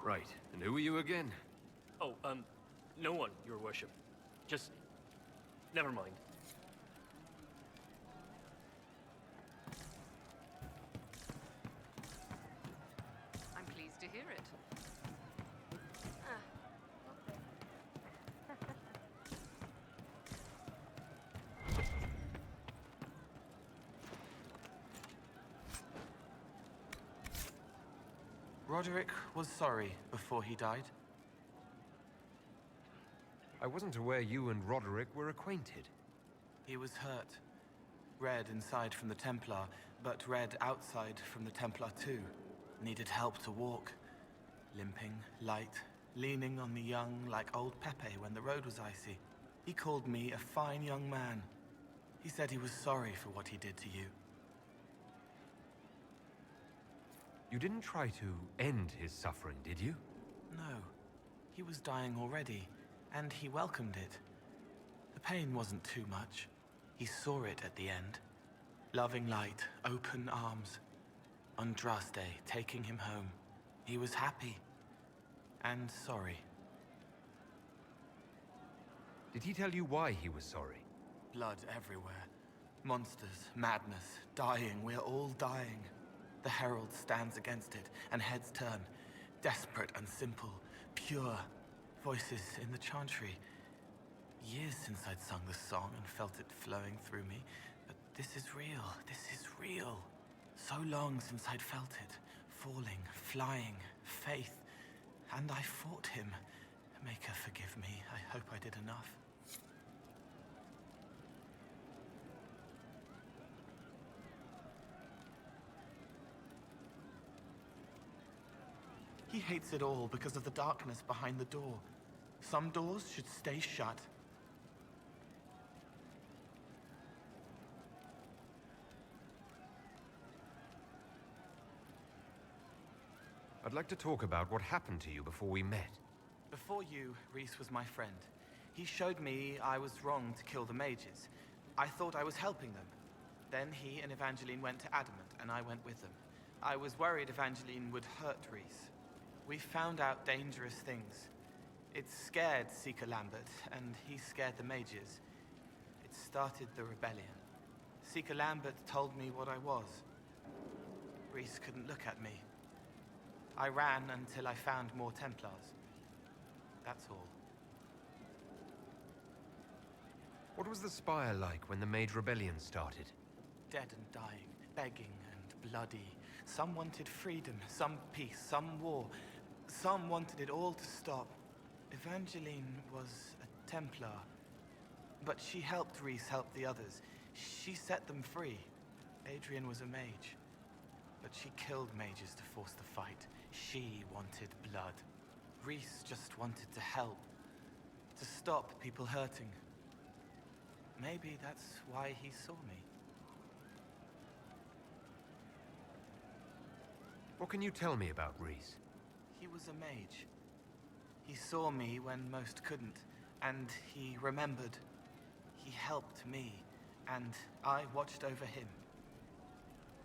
Right, and who are you again? Oh, no one, your worship. Just... never mind. I'm pleased to hear it. Roderick was sorry before he died. I wasn't aware you and Roderick were acquainted. He was hurt. Red inside from the Templar, but red outside from the Templar too. Needed help to walk. Limping, light, leaning on the young like old Pepe when the road was icy. He called me a fine young man. He said he was sorry for what he did to you. You didn't try to end his suffering, did you? No. He was dying already, and he welcomed it. The pain wasn't too much. He saw it at the end. Loving light, open arms. Andraste taking him home. He was happy. And sorry. Did he tell you why he was sorry? Blood everywhere. Monsters, madness, dying. We're all dying. The Herald stands against it, and heads turn. Desperate and simple, pure. Voices in the chantry. Years since I'd sung the song and felt it flowing through me, but this is real, this is real. So long since I'd felt it. Falling, flying, faith. And I fought him, Make her forgive me. I hope I did enough. He hates it all because of the darkness behind the door. Some doors should stay shut. I'd like to talk about what happened to you before we met. Before you, Rhys was my friend. He showed me I was wrong to kill the mages. I thought I was helping them. Then he and Evangeline went to Adamant, and I went with them. I was worried Evangeline would hurt Rhys. We found out dangerous things. It scared Seeker Lambert, and he scared the mages. It started the rebellion. Seeker Lambert told me what I was. Rhys couldn't look at me. I ran until I found more Templars. That's all. What was the Spire like when the Mage Rebellion started? Dead and dying, begging and bloody. Some wanted freedom, some peace, some war. Some wanted it all to stop. Evangeline was a Templar, but she helped Rhys help the others. She set them free. Adrian was a mage, but she killed mages to force the fight. She wanted blood. Rhys just wanted to help, to stop people hurting. Maybe that's why he saw me. What can you tell me about Rhys? He was a mage. He saw me when most couldn't, and he remembered. He helped me, and I watched over him.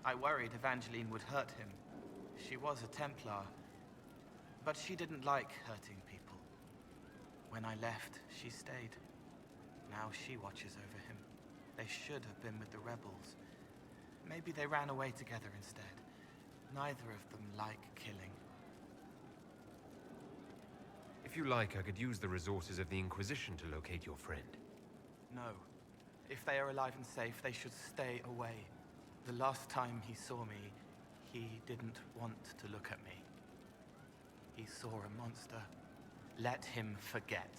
I worried Evangeline would hurt him. She was a Templar, but she didn't like hurting people. When I left, she stayed. Now she watches over him. They should have been with the rebels. Maybe they ran away together instead. Neither of them like killing. If you like, I could use the resources of the Inquisition to locate your friend. No. If they are alive and safe, they should stay away. The last time he saw me, he didn't want to look at me. He saw a monster. Let him forget.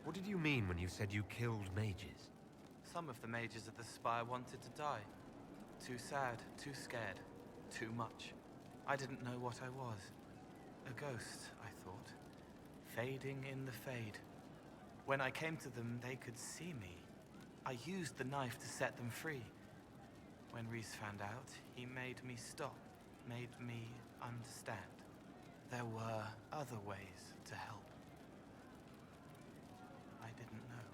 What did you mean when you said you killed mages? Some of the mages at the Spire wanted to die. Too sad, too scared, too much. I didn't know what I was. A ghost, I thought. Fading in the fade. When I came to them, they could see me. I used the knife to set them free. When Rhys found out, he made me stop, made me understand. There were other ways to help. I didn't know.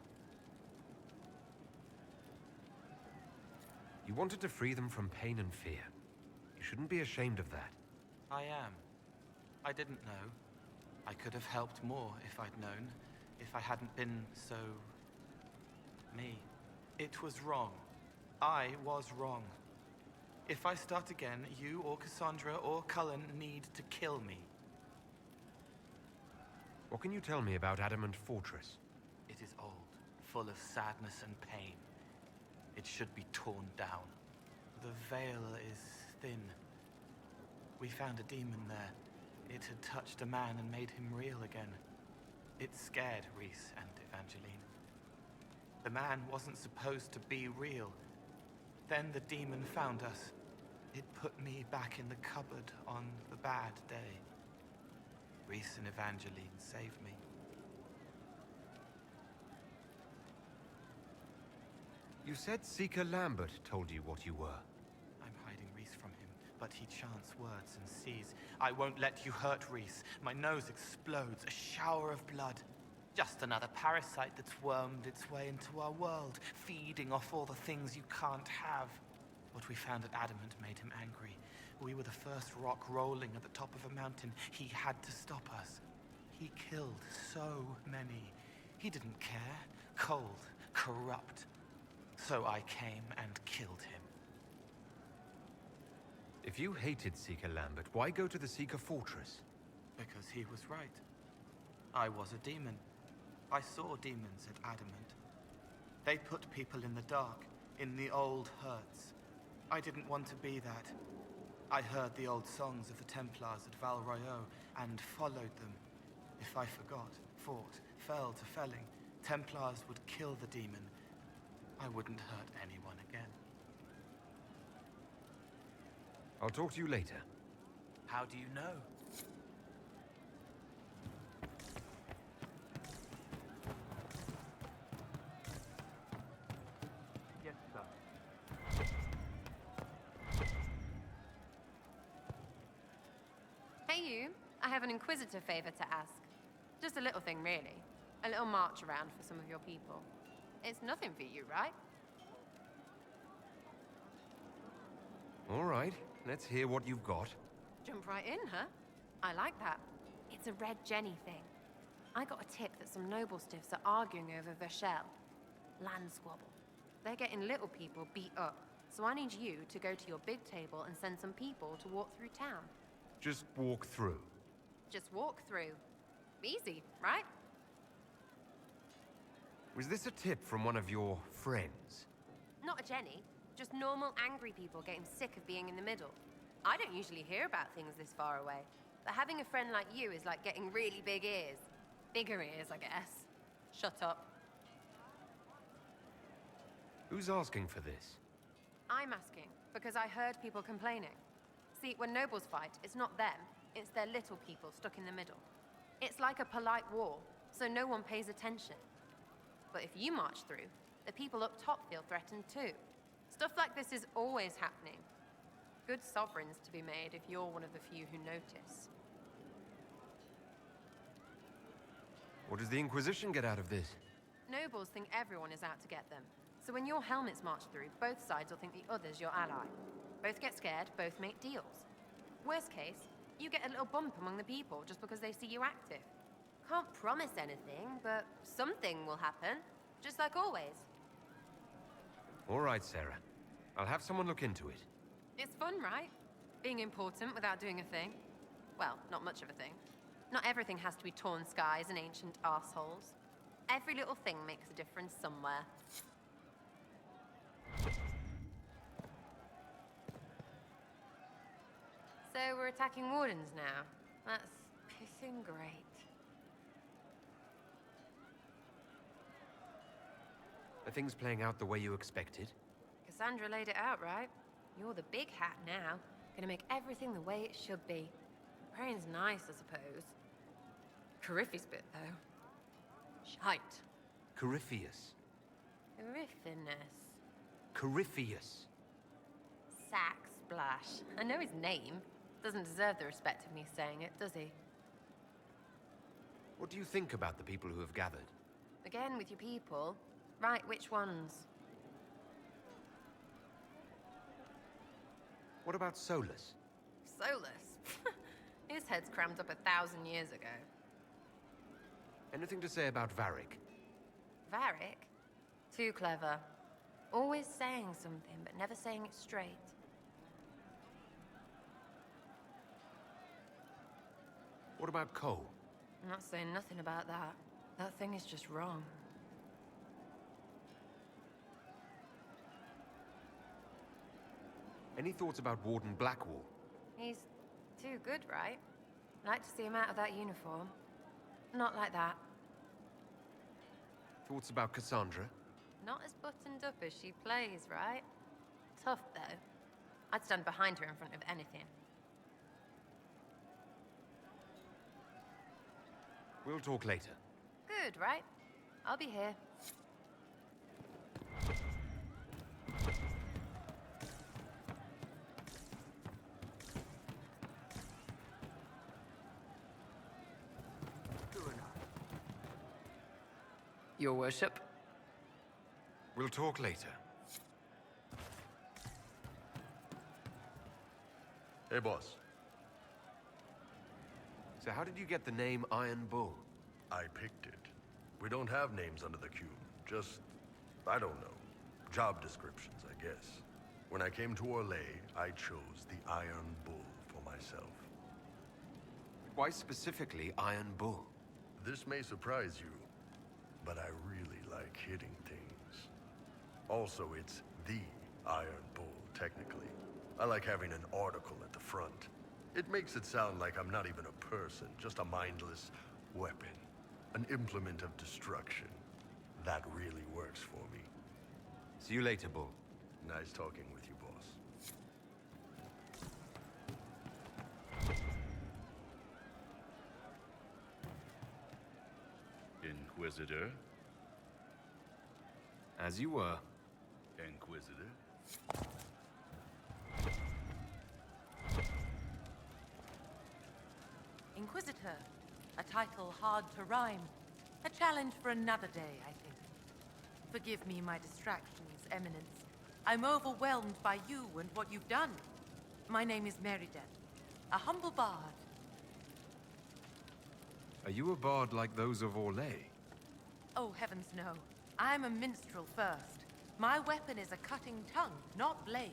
You wanted to free them from pain and fear. You shouldn't be ashamed of that. I am. I didn't know. I could have helped more if I'd known. If I hadn't been so... me. It was wrong. I was wrong. If I start again, you or Cassandra or Cullen need to kill me. What can you tell me about Adamant Fortress? It is old, full of sadness and pain. It should be torn down. The veil is thin. We found a demon there. It had touched a man and made him real again. It scared Rhys and Evangeline. The man wasn't supposed to be real. Then the demon found us. It put me back in the cupboard on the bad day. Rhys and Evangeline saved me. You said Seeker Lambert told you what you were. I'm hiding Rhys from him, but he chants words and sees. I won't let you hurt Rhys. My nose explodes, a shower of blood. Just another parasite that's wormed its way into our world, feeding off all the things you can't have. What we found at Adamant made him angry. We were the first rock rolling at the top of a mountain. He had to stop us. He killed so many. He didn't care. Cold, corrupt. So I came and killed him. If you hated Seeker Lambert, why go to the Seeker Fortress? Because he was right. I was a demon. I saw demons at Adamant. They put people in the dark, in the old hurts. I didn't want to be that. I heard the old songs of the Templars at Val Royeaux and followed them. If I forgot, fought, fell to felling, Templars would kill the demon. I wouldn't hurt anyone again. I'll talk to you later. How do you know? Yes, sir. Hey you, I have an Inquisitor favor to ask. Just a little thing, really. A little march around for some of your people. It's nothing for you, right? All right, let's hear what you've got. Jump right in, huh? I like that. It's a Red Jenny thing. I got a tip that some noble stiffs are arguing over Verschel. Land squabble. They're getting little people beat up. So I need you to go to your big table and send some people to walk through town. Just walk through. Just walk through. Easy, right? Was this a tip from one of your friends? Not a Jenny. Just normal, angry people getting sick of being in the middle. I don't usually hear about things this far away. But having a friend like you is like getting really big ears. Bigger ears, I guess. Shut up. Who's asking for this? I'm asking, because I heard people complaining. See, when nobles fight, it's not them, it's their little people stuck in the middle. It's like a polite war, so no one pays attention. But if you march through, the people up top feel threatened too. Stuff like this is always happening. Good sovereigns to be made if you're one of the few who notice. What does the Inquisition get out of this? Nobles think everyone is out to get them. So when your helmets march through, both sides will think the other's your ally. Both get scared, both make deals. Worst case, you get a little bump among the people just because they see you active. Can't promise anything, but something will happen. Just like always. All right, Sarah. I'll have someone look into it. It's fun, right? Being important without doing a thing. Well, not much of a thing. Not everything has to be torn skies and ancient arseholes. Every little thing makes a difference somewhere. So we're attacking Wardens now. That's pissing great. Are things playing out the way you expected? Cassandra laid it out, right? You're the big hat now. Gonna make everything the way it should be. Praying's nice, I suppose. Coryphe's bit, though. Shite. Corypheus. Coryphinus. Corypheus. Sack Splash. I know his name. Doesn't deserve the respect of me saying it, does he? What do you think about the people who have gathered? Again, with your people. Right, which ones? What about Solus? Solus? His head's crammed up 1,000 years ago. Anything to say about Varric? Varric? Too clever. Always saying something, but never saying it straight. What about Cole? I'm not saying nothing about that. That thing is just wrong. Any thoughts about Warden Blackwall? He's too good, right? Like to see him out of that uniform. Not like that. Thoughts about Cassandra? Not as buttoned up as she plays, right? Tough, though. I'd stand behind her in front of anything. We'll talk later. Good, right? I'll be here. Your worship. We'll talk later. Hey, boss. So how did you get the name Iron Bull? I picked it. We don't have names under the cube. Just, I don't know, job descriptions, I guess. When I came to Orlais, I chose the Iron Bull for myself. Why specifically Iron Bull? This may surprise you, but I really like hitting things. Also, it's the Iron Bull, technically. I like having an article at the front. It makes it sound like I'm not even a person, just a mindless, weapon. An implement of destruction. That really works for me. See you later, Bull. Nice talking with you, boss. Inquisitor? As you were. Inquisitor? Inquisitor. A title hard to rhyme. A challenge for another day, I think. Forgive me my distractions, Eminence. I'm overwhelmed by you and what you've done. My name is Meriden, a humble bard. Are you a bard like those of Orlais? Oh, heavens no. I'm a minstrel first. My weapon is a cutting tongue, not blades.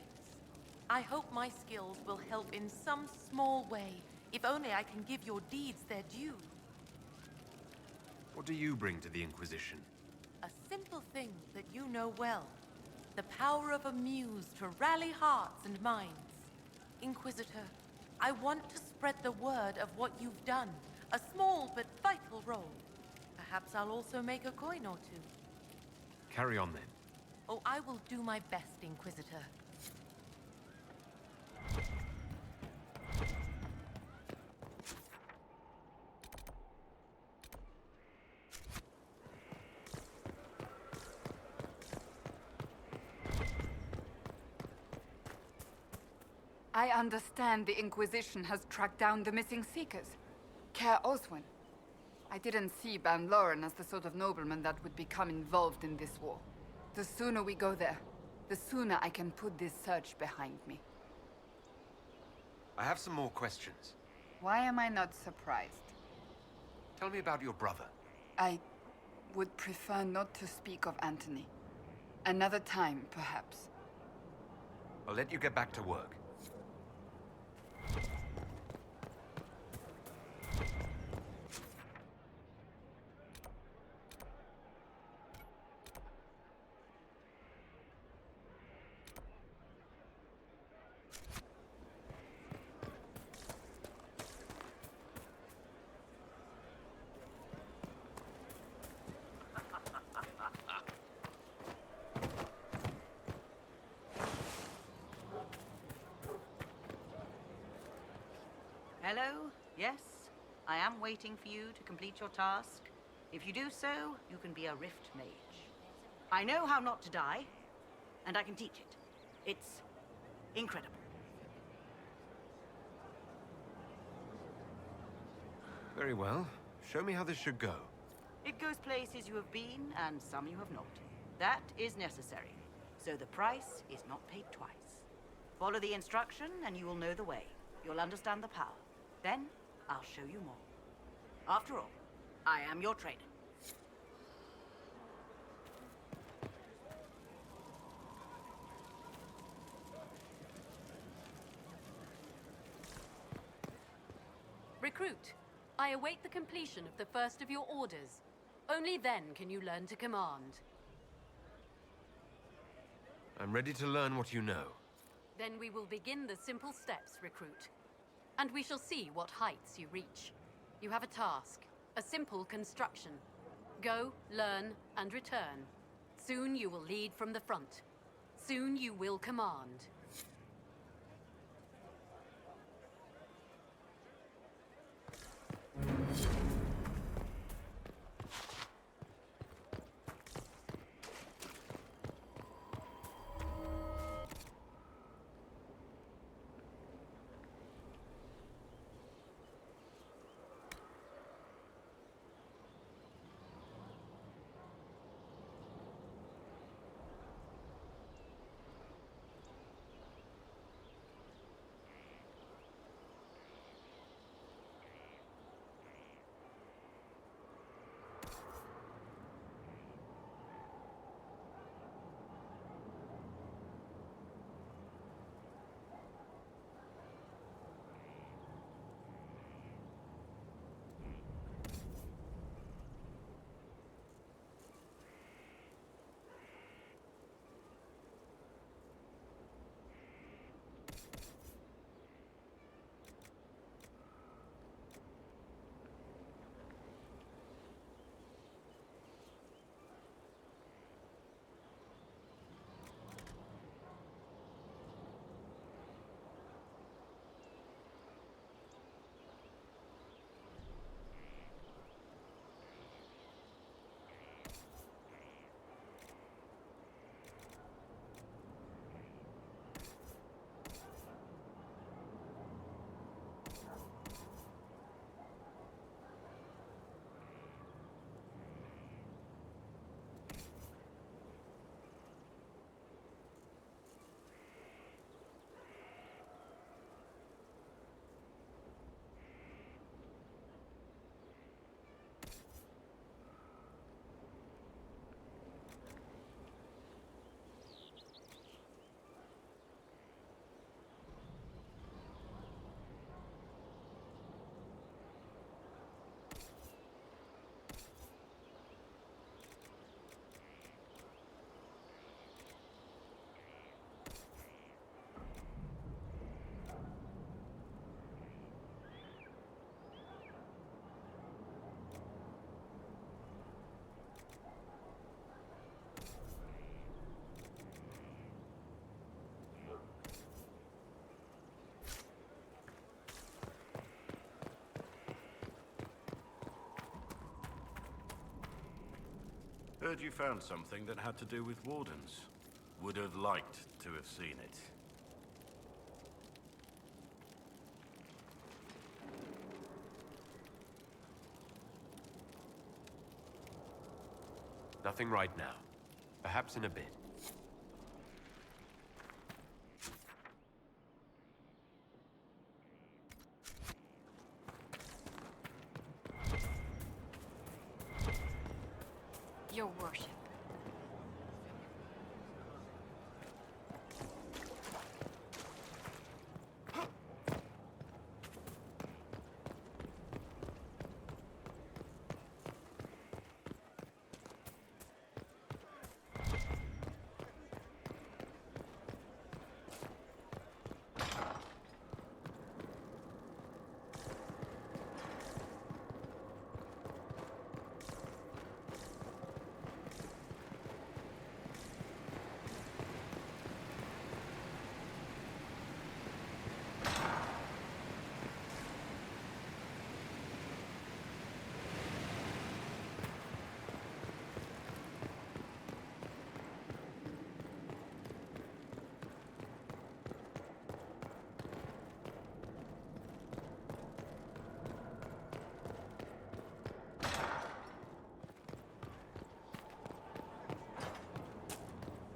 I hope my skills will help in some small way, if only I can give your deeds their due. What do you bring to the Inquisition? A simple thing that you know well. The power of a muse to rally hearts and minds. Inquisitor, I want to spread the word of what you've done. A small but vital role. Perhaps I'll also make a coin or two. Carry on then. Oh, I will do my best, Inquisitor. I understand the Inquisition has tracked down the missing Seekers. Care Oswin. I didn't see Ban Loren as the sort of nobleman that would become involved in this war. The sooner we go there, the sooner I can put this search behind me. I have some more questions. Why am I not surprised? Tell me about your brother. I would prefer not to speak of Anthony. Another time, perhaps. I'll let you get back to work. Hello? Yes? I am waiting for you to complete your task. If you do so, you can be a Rift Mage. I know how not to die, and I can teach it. It's incredible. Very well. Show me how this should go. It goes places you have been, and some you have not. That is necessary. So the price is not paid twice. Follow the instruction, and you will know the way. You'll understand the power. Then, I'll show you more. After all, I am your trainer. Recruit, I await the completion of the first of your orders. Only then can you learn to command. I'm ready to learn what you know. Then we will begin the simple steps, Recruit. And we shall see what heights you reach. You have a task, a simple construction. Go, learn, and return. Soon you will lead from the front. Soon you will command. heard you found something that had to do with Wardens. Would have liked to have seen it. Nothing right now. Perhaps in a bit. Your worship.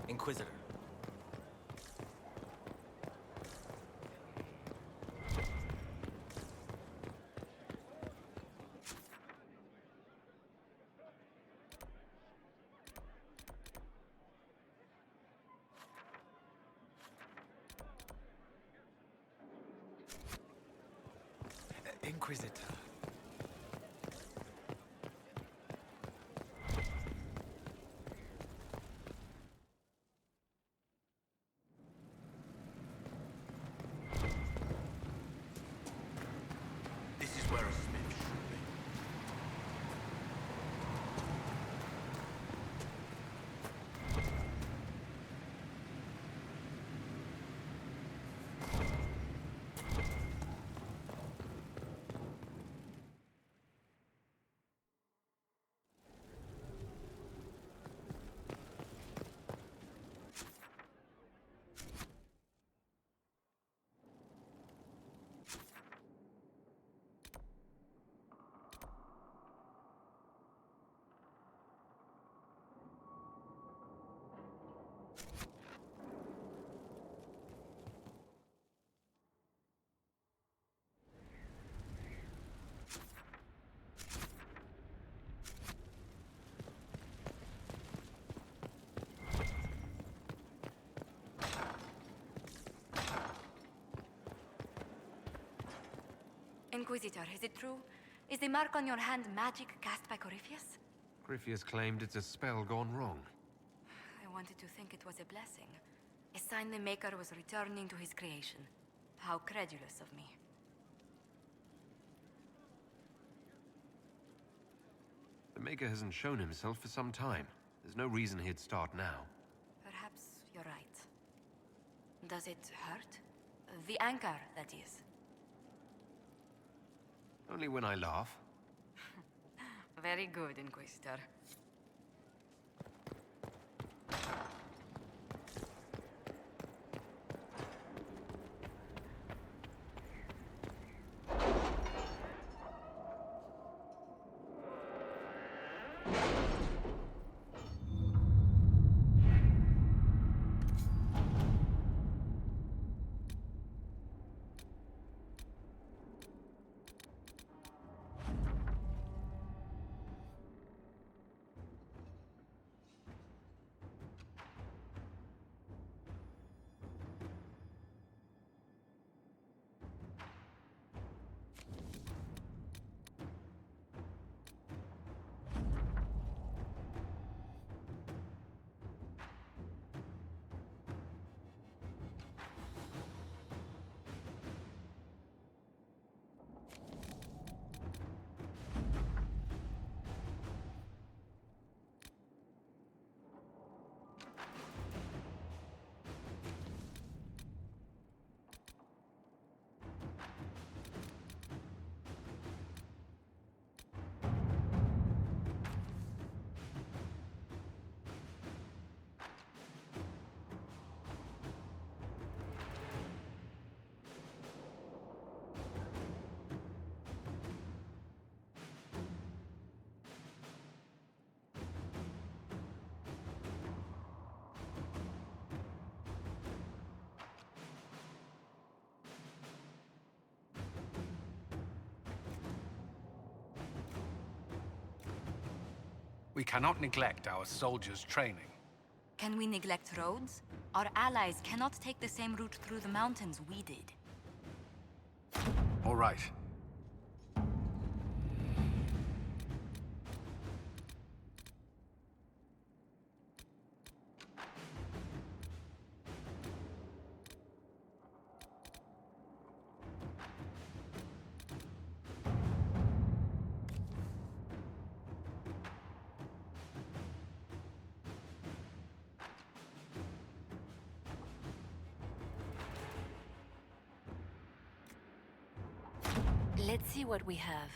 Inquisitor. Inquisitor. This is where a smith should be. Inquisitor, is it true? Is the mark on your hand magic cast by Corypheus? Corypheus claimed it's a spell gone wrong. I wanted to think it was a blessing. A sign the Maker was returning to his creation. How credulous of me. The Maker hasn't shown himself for some time. There's no reason he'd start now. Perhaps you're right. Does it hurt? The anchor, that is. Only when I laugh. Very good, Inquisitor. We cannot neglect our soldiers' training. Can we neglect roads? Our allies cannot take the same route through the mountains we did. All right. Let's see what we have.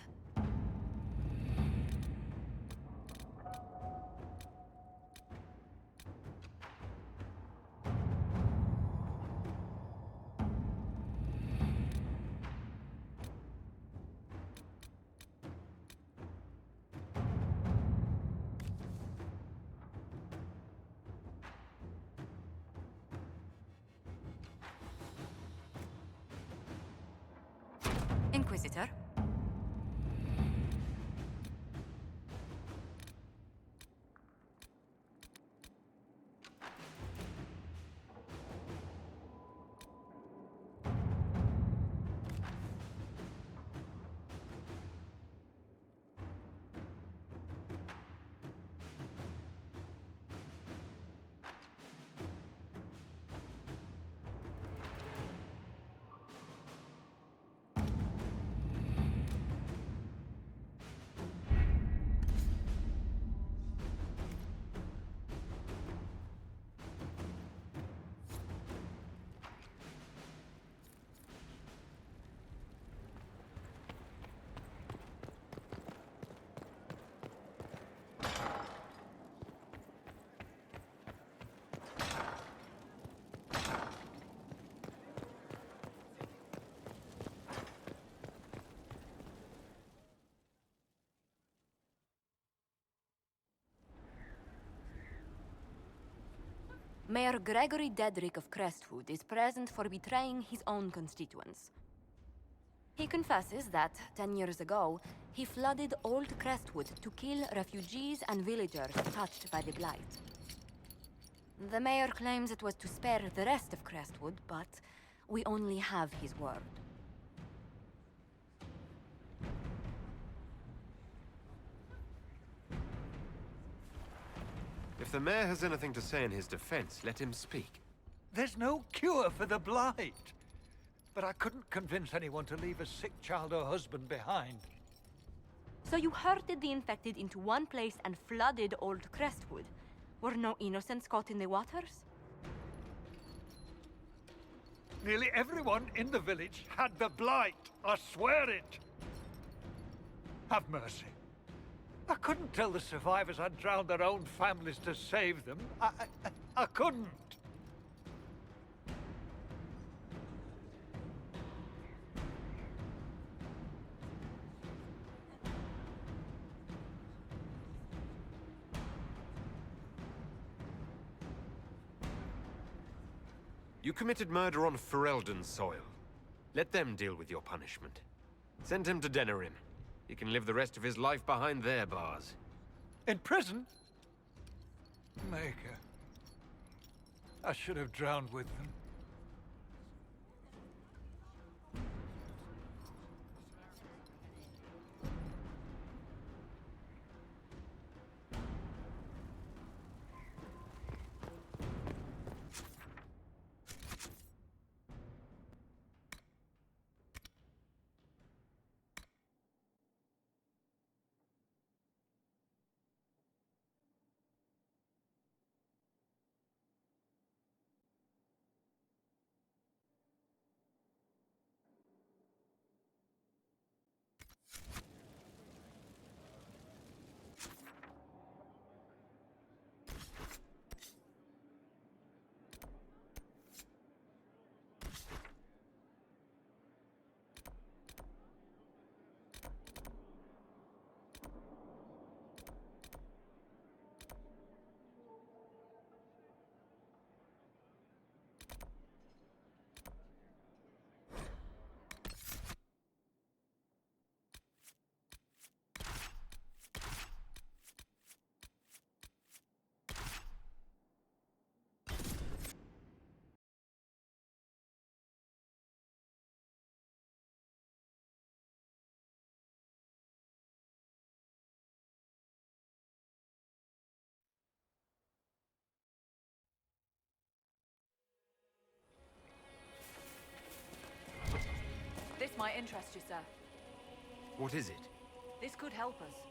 Inquisitor? Mayor Gregory Dedrick of Crestwood is present for betraying his own constituents. He confesses that, 10 years ago, he flooded Old Crestwood to kill refugees and villagers touched by the Blight. The mayor claims it was to spare the rest of Crestwood, but we only have his word. If the mayor has anything to say in his defense, let him speak. There's no cure for the Blight. But I couldn't convince anyone to leave a sick child or husband behind. So you herded the infected into one place and flooded Old Crestwood? Were no innocents caught in the waters? Nearly everyone in the village had the Blight. I swear it. Have mercy. I couldn't tell the survivors I'd drowned their own families to save them. I couldn't. You committed murder on Ferelden's soil. Let them deal with your punishment. Send him to Denerim. He can live the rest of his life behind their bars. In prison? Maker. I should have drowned with them. might interest you, sir. What is it? This could help us.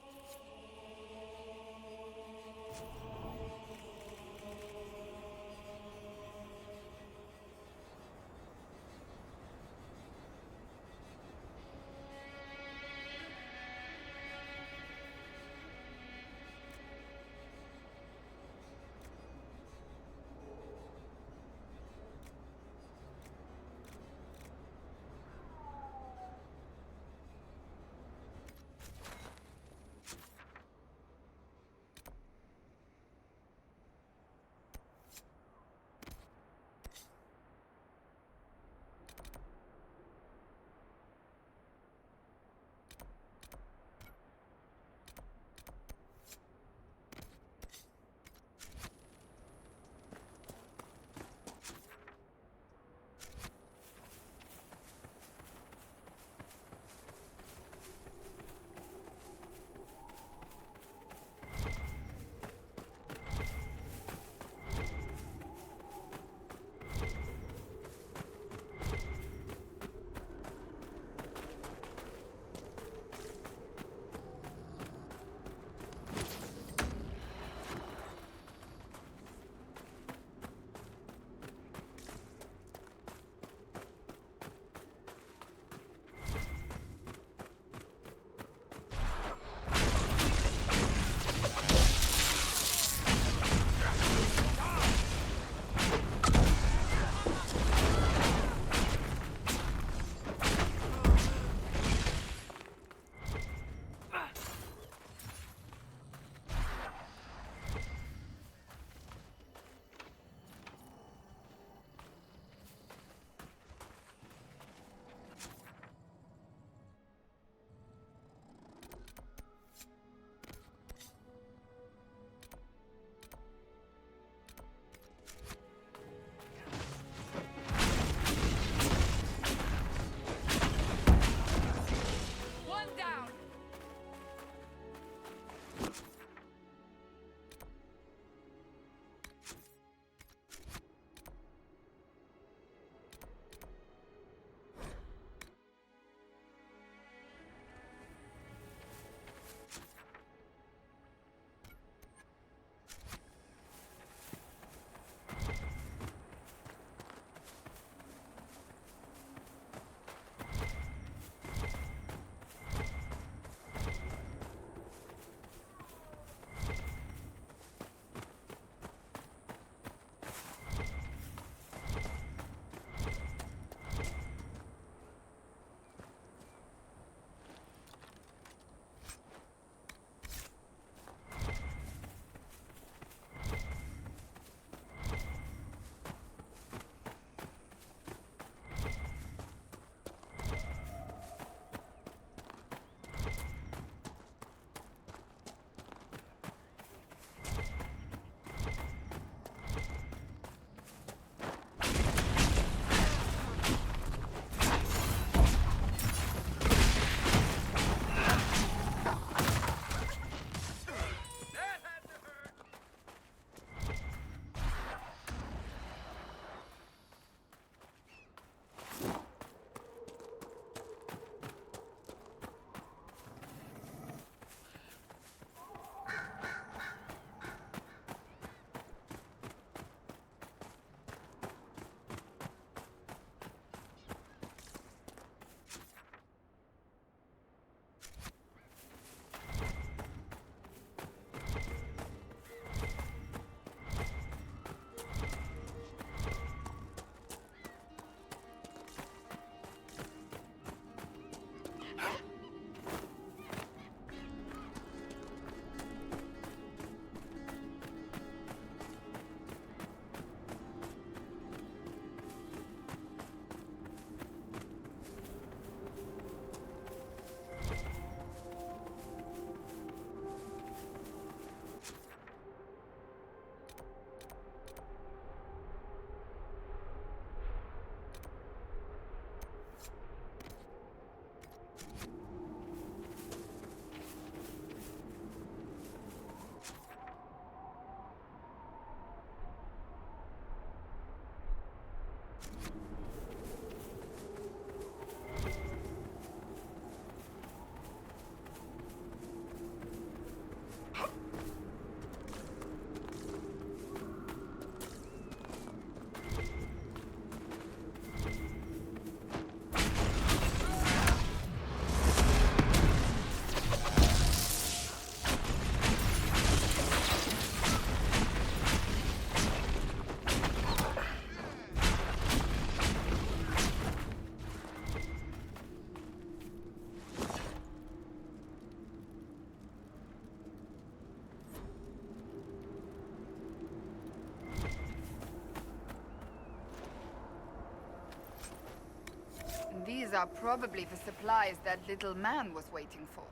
These are probably the supplies that little man was waiting for.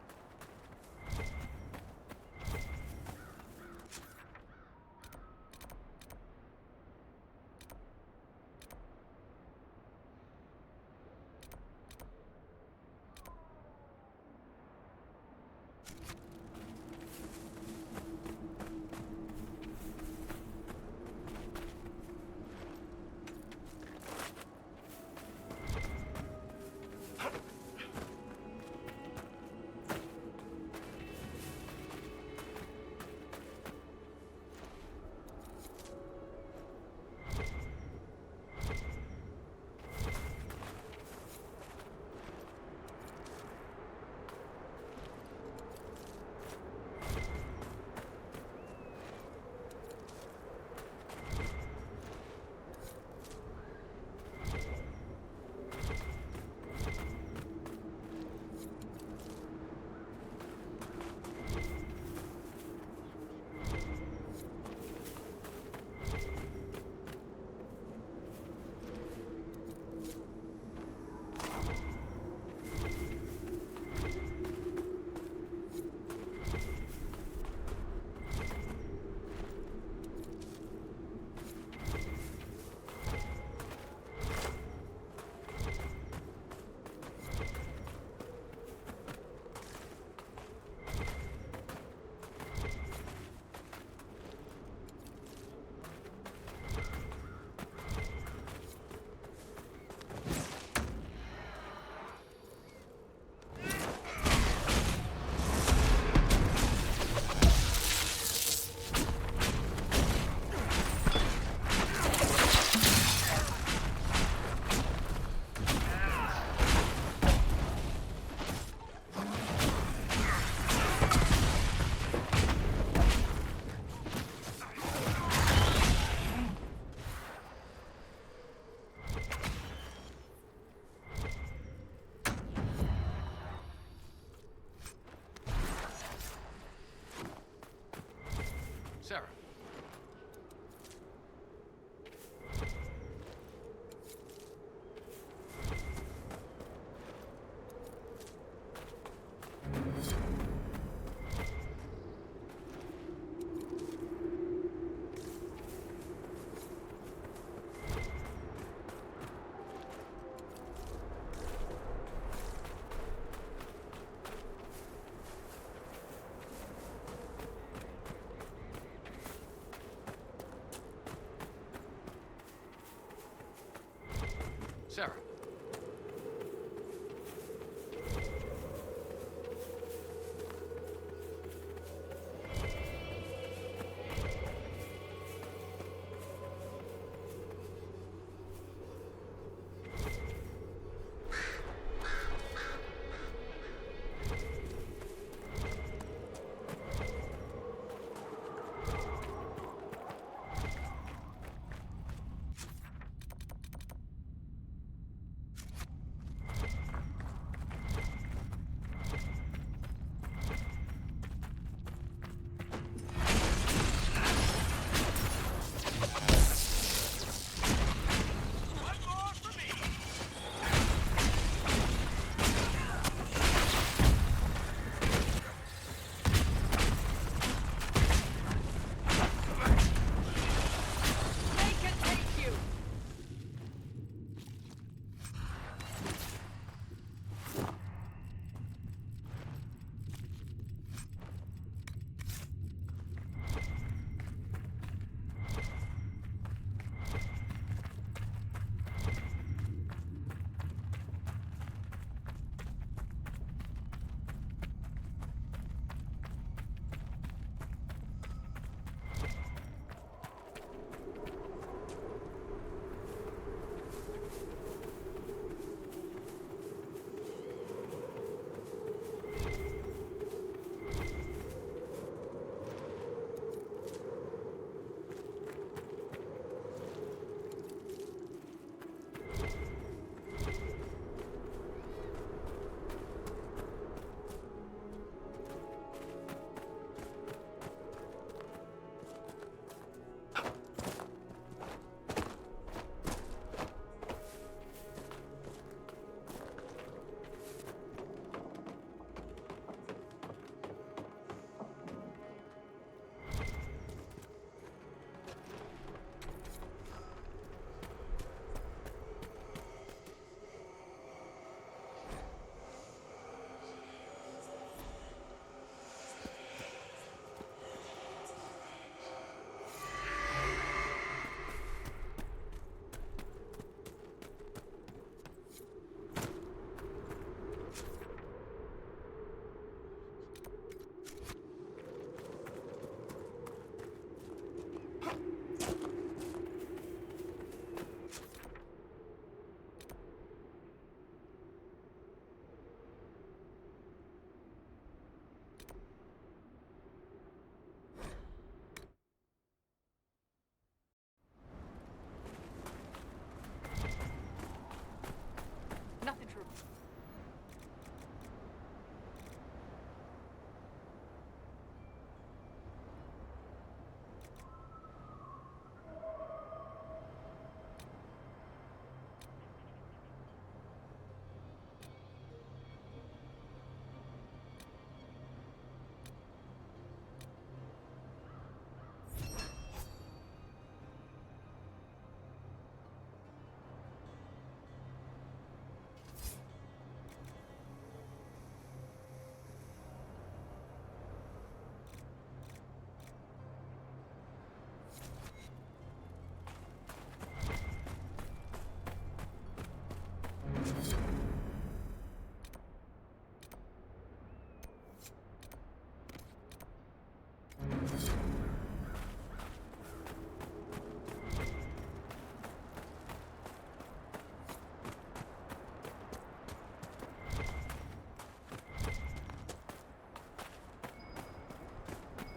Sarah. Sarah.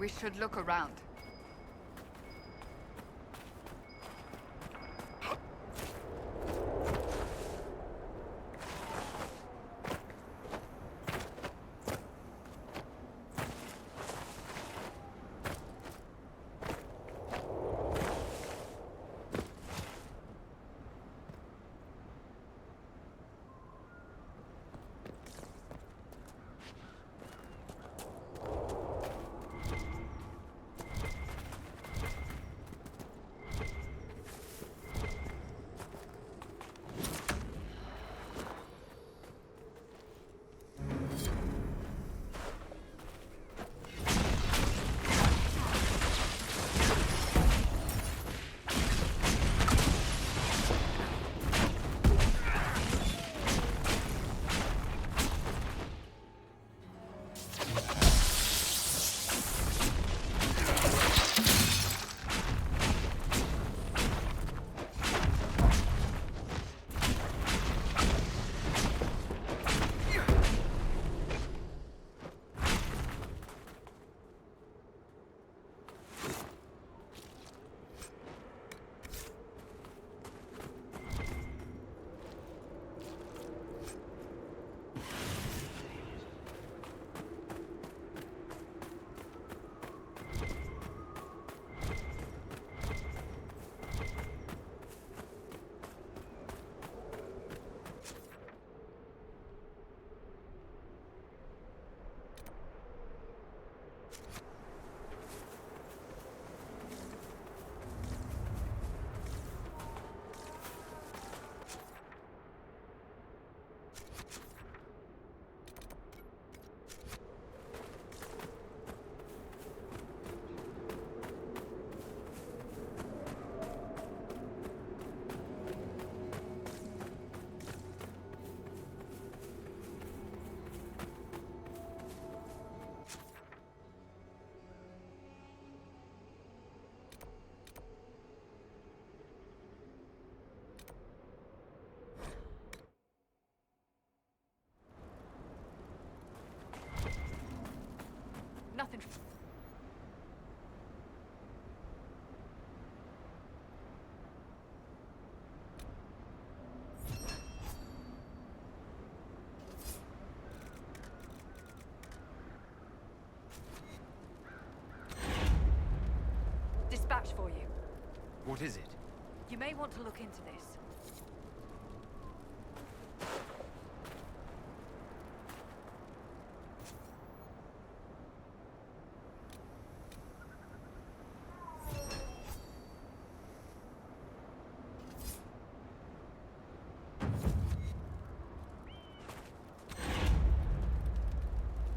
We should look around. Nothing. Dispatch for you. What is it? You may want to look into this.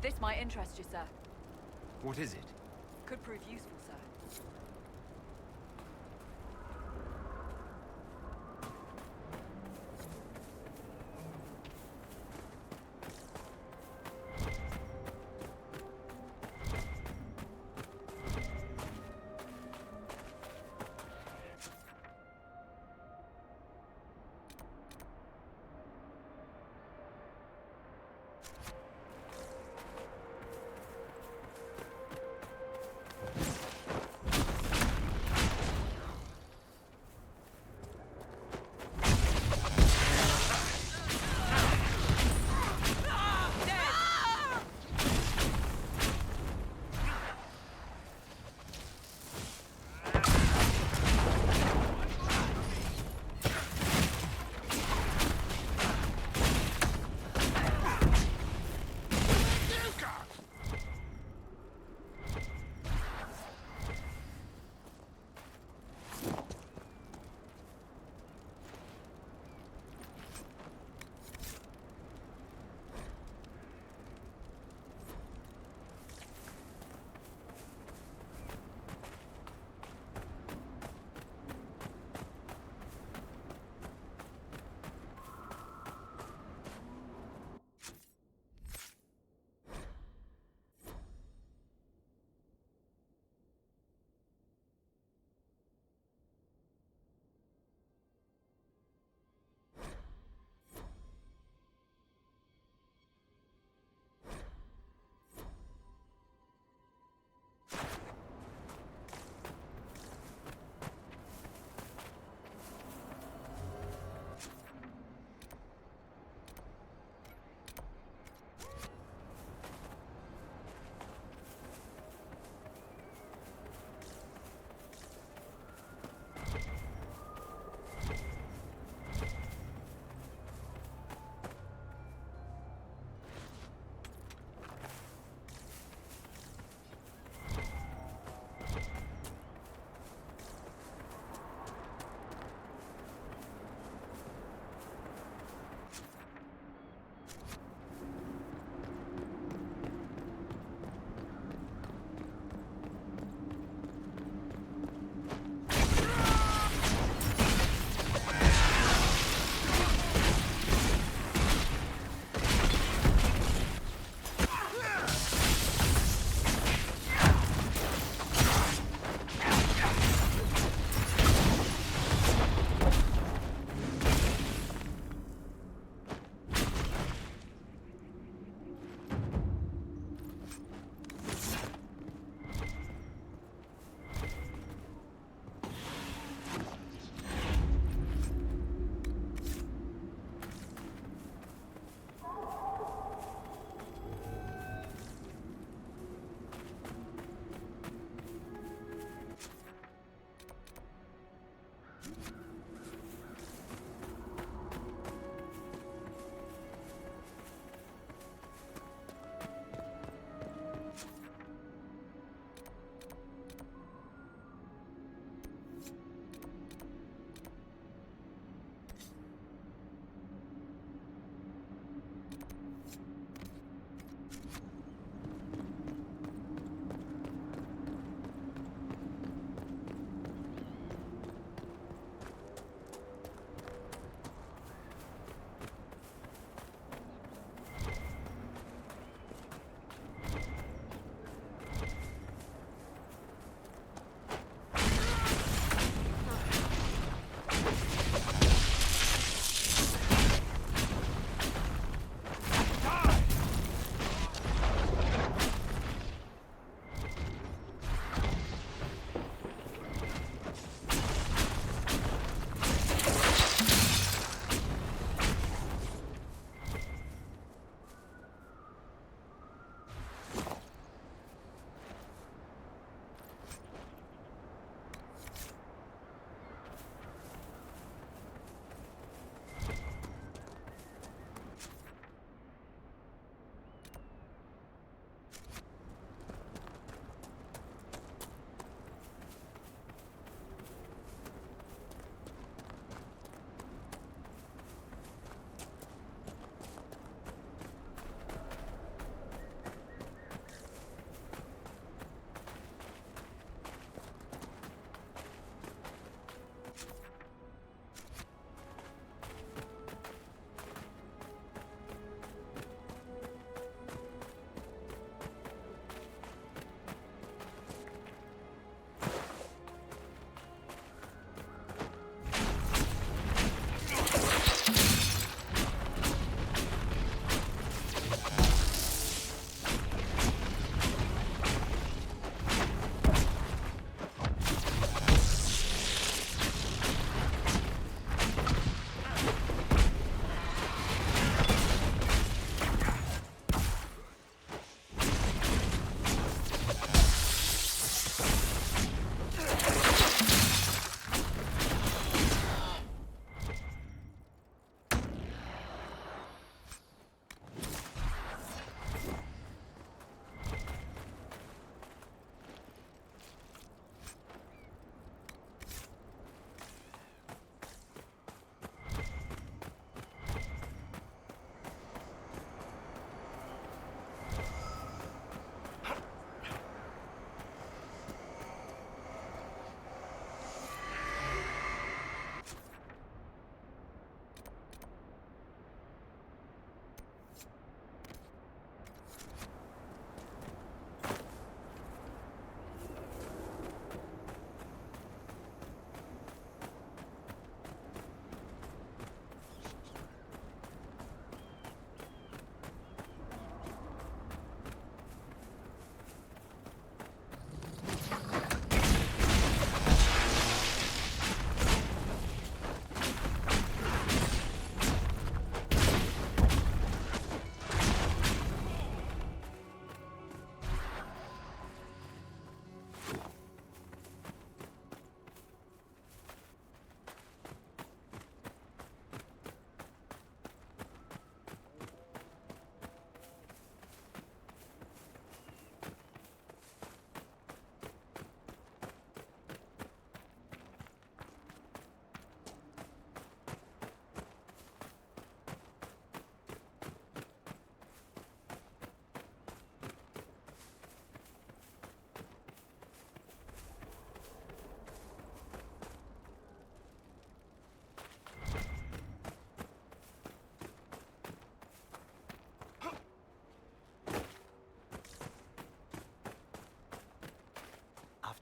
This might interest you, sir. What is it? Could prove useful, sir.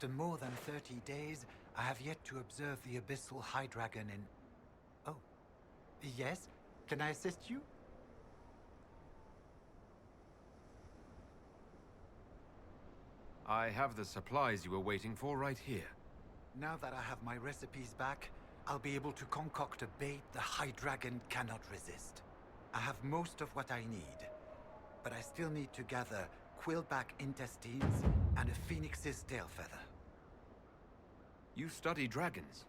After more than 30 days, I have yet to observe the abyssal high dragon in... Oh. Yes? Can I assist you? I have the supplies you were waiting for right here. Now that I have my recipes back, I'll be able to concoct a bait the high dragon cannot resist. I have most of what I need, but I still need to gather quillback intestines and a phoenix's tail feather. You study dragons.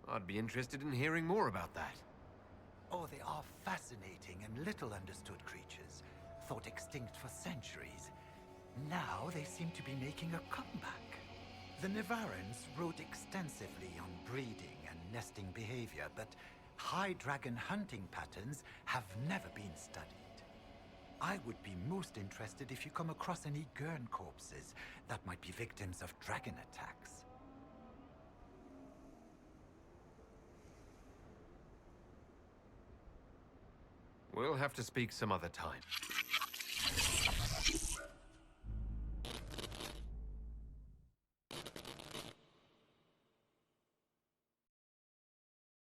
I'd be interested in hearing more about that. Oh, they are fascinating and little understood creatures, thought extinct for centuries. Now they seem to be making a comeback. The Nevarans wrote extensively on breeding and nesting behavior, but high dragon hunting patterns have never been studied. I would be most interested if you come across any Gurn corpses that might be victims of dragon attacks. We'll have to speak some other time.